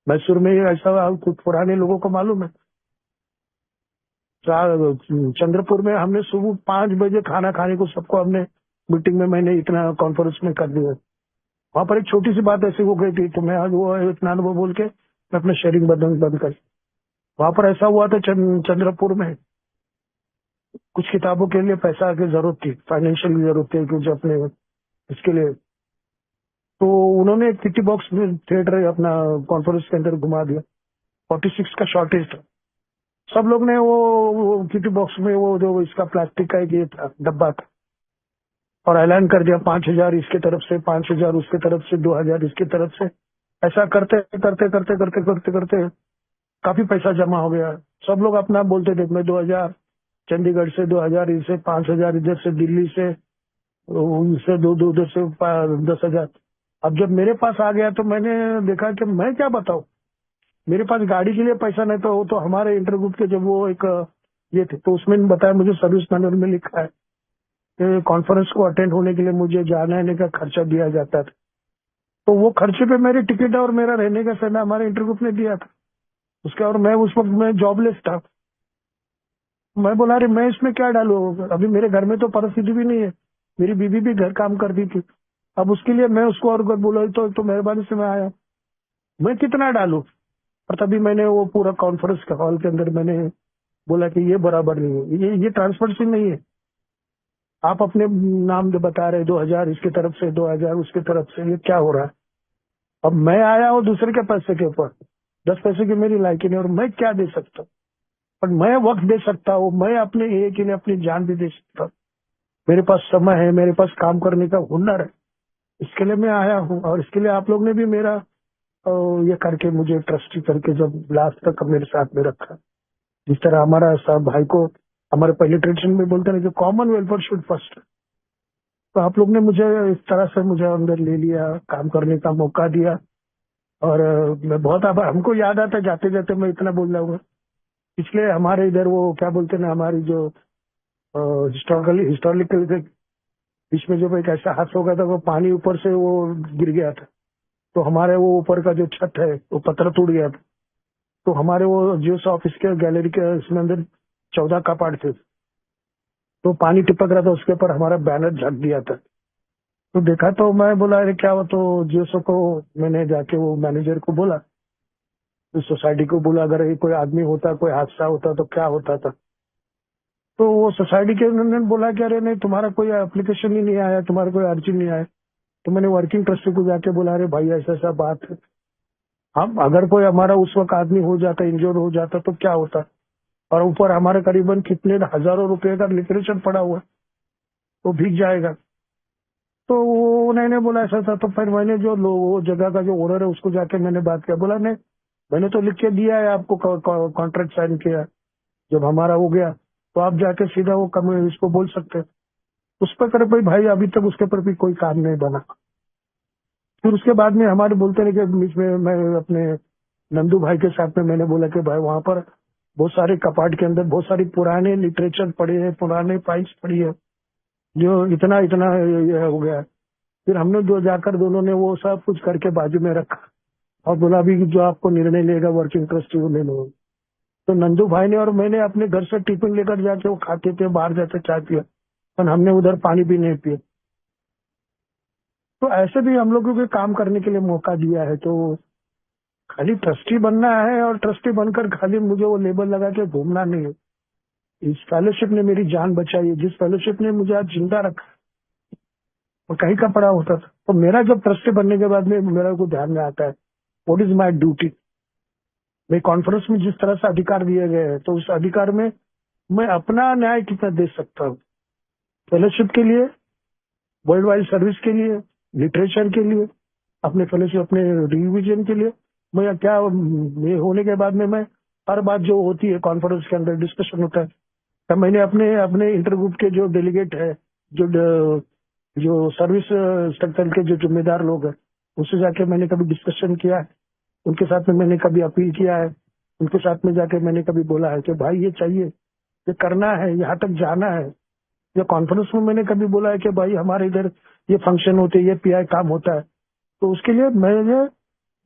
Speaker 2: मैसूर में ऐसा कुछ पुराने लोगों को मालूम है। चंद्रपुर में हमने सुबह 5 बजे खाना खाने को सबको हमने मीटिंग में मैंने इतना कॉन्फ्रेंस में कर दिया। वहां पर एक छोटी सी बात ऐसी हो गई थी, तो मैं आज वो इतना अनुभव बोल के मैं अपना शेयरिंग बंद कर। वहां पर ऐसा हुआ था चंद्रपुर में कुछ किताबों के लिए पैसा की जरूरत थी, फाइनेंशियल की जरूरत थी कुछ अपने इसके लिए। तो उन्होंने एक किटी बॉक्स में थिएटर अपना कॉन्फ्रेंस के अंदर घुमा दिया। 46 का शॉर्टेज था। सब लोग ने वो किटी बॉक्स में वो जो इसका प्लास्टिक का एक ये था, डब्बा था, और ऐलान कर दिया 5,000 इसके तरफ से, 5,000 उसके तरफ से, 2,000 इसकी तरफ से। ऐसा करते करते करते करते करते करते काफी पैसा जमा हो गया। सब लोग अपना बोलते थे, मैं 2,000 चंडीगढ़ से, 2,000 इसे, 5,000 इधर से, दिल्ली से, उनसे दो दो उधर से 10,000। अब जब मेरे पास आ गया तो मैंने देखा कि मैं क्या बताऊं, मेरे पास गाड़ी के लिए पैसा नहीं था। वो तो हमारे इंटरग्रुप के जब वो एक ये थे, तो उसमें बताया मुझे सर्विस मैनुअल में लिखा है कि कॉन्फ्रेंस को अटेंड होने के लिए मुझे जाने आने का खर्चा दिया जाता था। तो वो खर्चे पे मेरी टिकट और मेरा रहने का समय हमारे इंटरग्रुप ने दिया था उसका। और मैं उस वक्त मैं जॉबलेस था। मैं बोला अरे मैं इसमें क्या डालूं, अभी मेरे घर में तो परिस्थिति भी नहीं है, मेरी बीवी भी घर काम करती थी। अब उसके लिए मैं उसको और बोला तो मेहरबानी से मैं आया, मैं कितना डालूं। और तभी मैंने वो पूरा कॉन्फ्रेंस के हॉल के अंदर मैंने बोला कि ये बराबर नहीं है, ये ट्रांसपेरेंसी नहीं है। आप अपने नाम जो बता रहे 2,000 इसकी तरफ से, 2,000 उसकी तरफ से, ये क्या हो रहा है। अब मैं आया हूँ दूसरे के पैसे के ऊपर, 10 पैसे की मेरी लायकी नहीं, और मैं क्या दे सकता हूँ। पर मैं वक्त दे सकता हूँ, मैं अपने ये के लिए अपनी जान भी दे सकता हूँ। मेरे पास समय है, मेरे पास काम करने का हुनर है, इसके लिए मैं आया हूँ। और इसके लिए आप लोग ने भी मेरा ये करके मुझे ट्रस्टी करके जब लास्ट तक मेरे साथ में रखा। जिस तरह हमारा सब भाई को हमारे पहले ट्रेडिशन में बोलते हैं कि कॉमन वेलफेयर शुड फर्स्ट, तो आप लोग ने मुझे इस तरह से मुझे अंदर ले लिया, काम करने का मौका दिया। और मैं बहुत आभार। हमको याद आता जाते जाते मैं इतना बोल रहा हूँ, इसलिए हमारे इधर वो क्या बोलते हैं ना, हमारी जो हिस्टोरिकल के बीच में जब एक ऐसा हादसा हो गया था, वो पानी ऊपर से वो गिर गया था, तो हमारे वो ऊपर का जो छत है वो पत्थर टूट गया था। तो हमारे वो जियोस ऑफिस के गैलरी के इसमें अंदर 14 कपाट थे, तो पानी टिपक रहा था, उसके ऊपर हमारा बैनर झक दिया था। तो देखा तो मैं बोला अरे क्या हुआ, तो जियोसो को मैंने जाके वो मैनेजर को बोला, उस सोसाइटी को बोला अगर ये कोई आदमी होता, कोई हादसा होता तो क्या होता था। तो वो सोसाइटी के उन्होंने बोला कि अरे नहीं, तुम्हारा कोई एप्लीकेशन ही नहीं आया, तुम्हारा कोई अर्जी नहीं आया। तो मैंने वर्किंग ट्रस्टी को जाके बोला अरे भाई ऐसा ऐसा बात है, हम अगर कोई हमारा उस वक्त आदमी हो जाता, इंजोर हो जाता तो क्या होता। और ऊपर हमारे करीबन कितने हजारों रुपए का लिटरेचर पड़ा हुआ है, तो भीग जाएगा। तो उन्होंने बोला ऐसा था। तो फिर मैंने जो वो जगह का जो ओनर है उसको जाके मैंने बात किया, बोला नहीं मैंने तो लिख के दिया है आपको, कॉन्ट्रैक्ट साइन किया, जब हमारा हो गया तो आप जाके सीधा वो कम इसको बोल सकते हैं। उस पर करे भाई भाई अभी तक उसके ऊपर भी कोई काम नहीं बना। फिर उसके बाद में हमारे बोलते रहे कि बीच में मैं अपने नंदू भाई के साथ में मैंने बोला कि भाई वहां पर बहुत सारे कपाट के अंदर बहुत सारी पुराने लिटरेचर पड़े हैं, पुराने फाइल्स पड़ी है, जो इतना इतना ये हो गया। फिर हमने जो जाकर दोनों ने वो सब कुछ करके बाजू में रखा और बोला अभी जो आपको निर्णय लेगा वर्किंग ट्रस्टी वो ले लो। तो नंदू भाई ने और मैंने अपने घर से टिफिन लेकर जाके वो खाते थे, बाहर जाके चाय पिया, पर हमने उधर पानी भी नहीं पिया। तो ऐसे भी हम लोगों को काम करने के लिए मौका दिया है। तो खाली ट्रस्टी बनना है और ट्रस्टी बनकर खाली मुझे वो लेबल लगा के घूमना नहीं है। इस फेलोशिप ने मेरी जान बचाई है, जिस फेलोशिप ने मुझे आज जिंदा रखा और कहीं का पड़ा होता था। तो मेरा जब ट्रस्टी बनने के बाद में मेरा को ध्यान में आता है व्हाट इज माय ड्यूटी। मैं कॉन्फ्रेंस में जिस तरह से अधिकार दिए गए हैं, तो उस अधिकार में मैं अपना न्याय कितना दे सकता हूँ, फेलोशिप के लिए, वर्ल्ड वाइड सर्विस के लिए, लिटरेचर के लिए, अपने फेलोशिप, अपने रिविजन के लिए। मैं क्या, ये होने के बाद में मैं हर बात जो होती है कॉन्फ्रेंस के अंदर डिस्कशन होता है, तो मैंने अपने अपने इंटरग्रुप के जो डेलीगेट है, जो सर्विस स्ट्रक्चर के जो जिम्मेदार लोग हैं, उससे जाके मैंने कभी डिस्कशन किया है, उनके साथ में मैंने कभी अपील किया है, उनके साथ में जाके मैंने कभी बोला है कि भाई ये चाहिए, ये करना है, यहाँ तक जाना है। या कॉन्फ्रेंस में मैंने कभी बोला है कि भाई हमारे इधर ये फंक्शन होते हैं, ये पीआई काम होता है, तो उसके लिए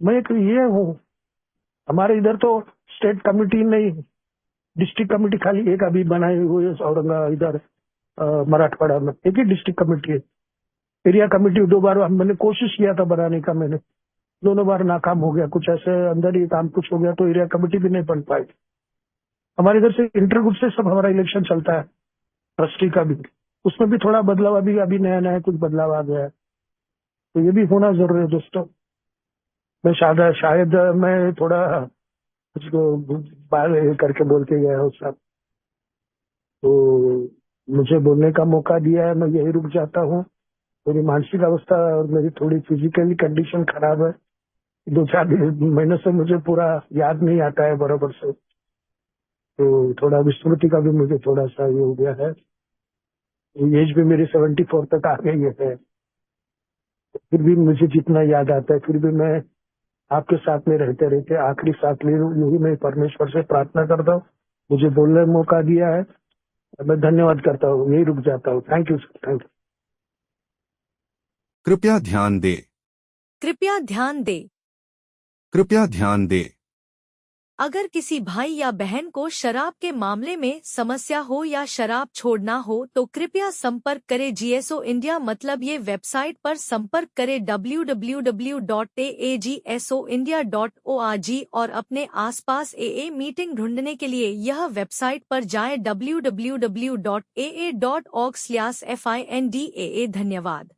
Speaker 2: मैं एक ये हूँ। हमारे इधर तो स्टेट कमेटी नहीं, डिस्ट्रिक्ट कमेटी खाली एक अभी बनाई हुई है औरंगाबाद, इधर मराठवाड़ा में एक ही डिस्ट्रिक्ट कमेटी है। एरिया कमेटी 2 बार मैंने कोशिश किया था बनाने का, मैंने दोनों बार नाकाम हो गया, कुछ ऐसे अंदर ही काम कुछ हो गया, तो एरिया कमेटी भी नहीं बन पाई। हमारे इधर से इंटरग्रुप से सब हमारा इलेक्शन चलता है, ट्रस्टी का भी, उसमें भी थोड़ा बदलाव, अभी नया नया कुछ बदलाव आ गया है, तो ये भी होना जरूरी है दोस्तों। मैं शायद मैं थोड़ा कुछ बाहर करके बोल के गया हूँ साहब, तो मुझे बोलने का मौका दिया है, मैं यही रुक जाता हूँ। मेरी मानसिक अवस्था और मेरी थोड़ी फिजिकली कंडीशन खराब है, 2-4 महीनों से मुझे पूरा याद नहीं आता है बराबर से, तो थोड़ा विस्मृति का भी मुझे थोड़ा सा ये हो गया है। एज भी मेरी 74 तक आ गई है, फिर भी मुझे जितना याद आता है, फिर भी मैं आपके साथ में रहते रहते आखिरी सांस ले लूं, यही मैं परमेश्वर से प्रार्थना करता हूँ। मुझे बोलने का मौका दिया है, मैं धन्यवाद करता हूँ, यही रुक जाता हूँ। Thank you sir, thank you.
Speaker 3: कृपया ध्यान दें।
Speaker 4: कृपया ध्यान दें।
Speaker 3: कृपया ध्यान दें।
Speaker 4: अगर किसी भाई या बहन को शराब के मामले में समस्या हो या शराब छोड़ना हो तो कृपया संपर्क करें GSO इंडिया, मतलब ये वेबसाइट पर संपर्क करें www.aagsoindia.org और अपने आसपास AA मीटिंग ढूंढने के लिए यह वेबसाइट पर जाएं www.aa.org/findaa। धन्यवाद।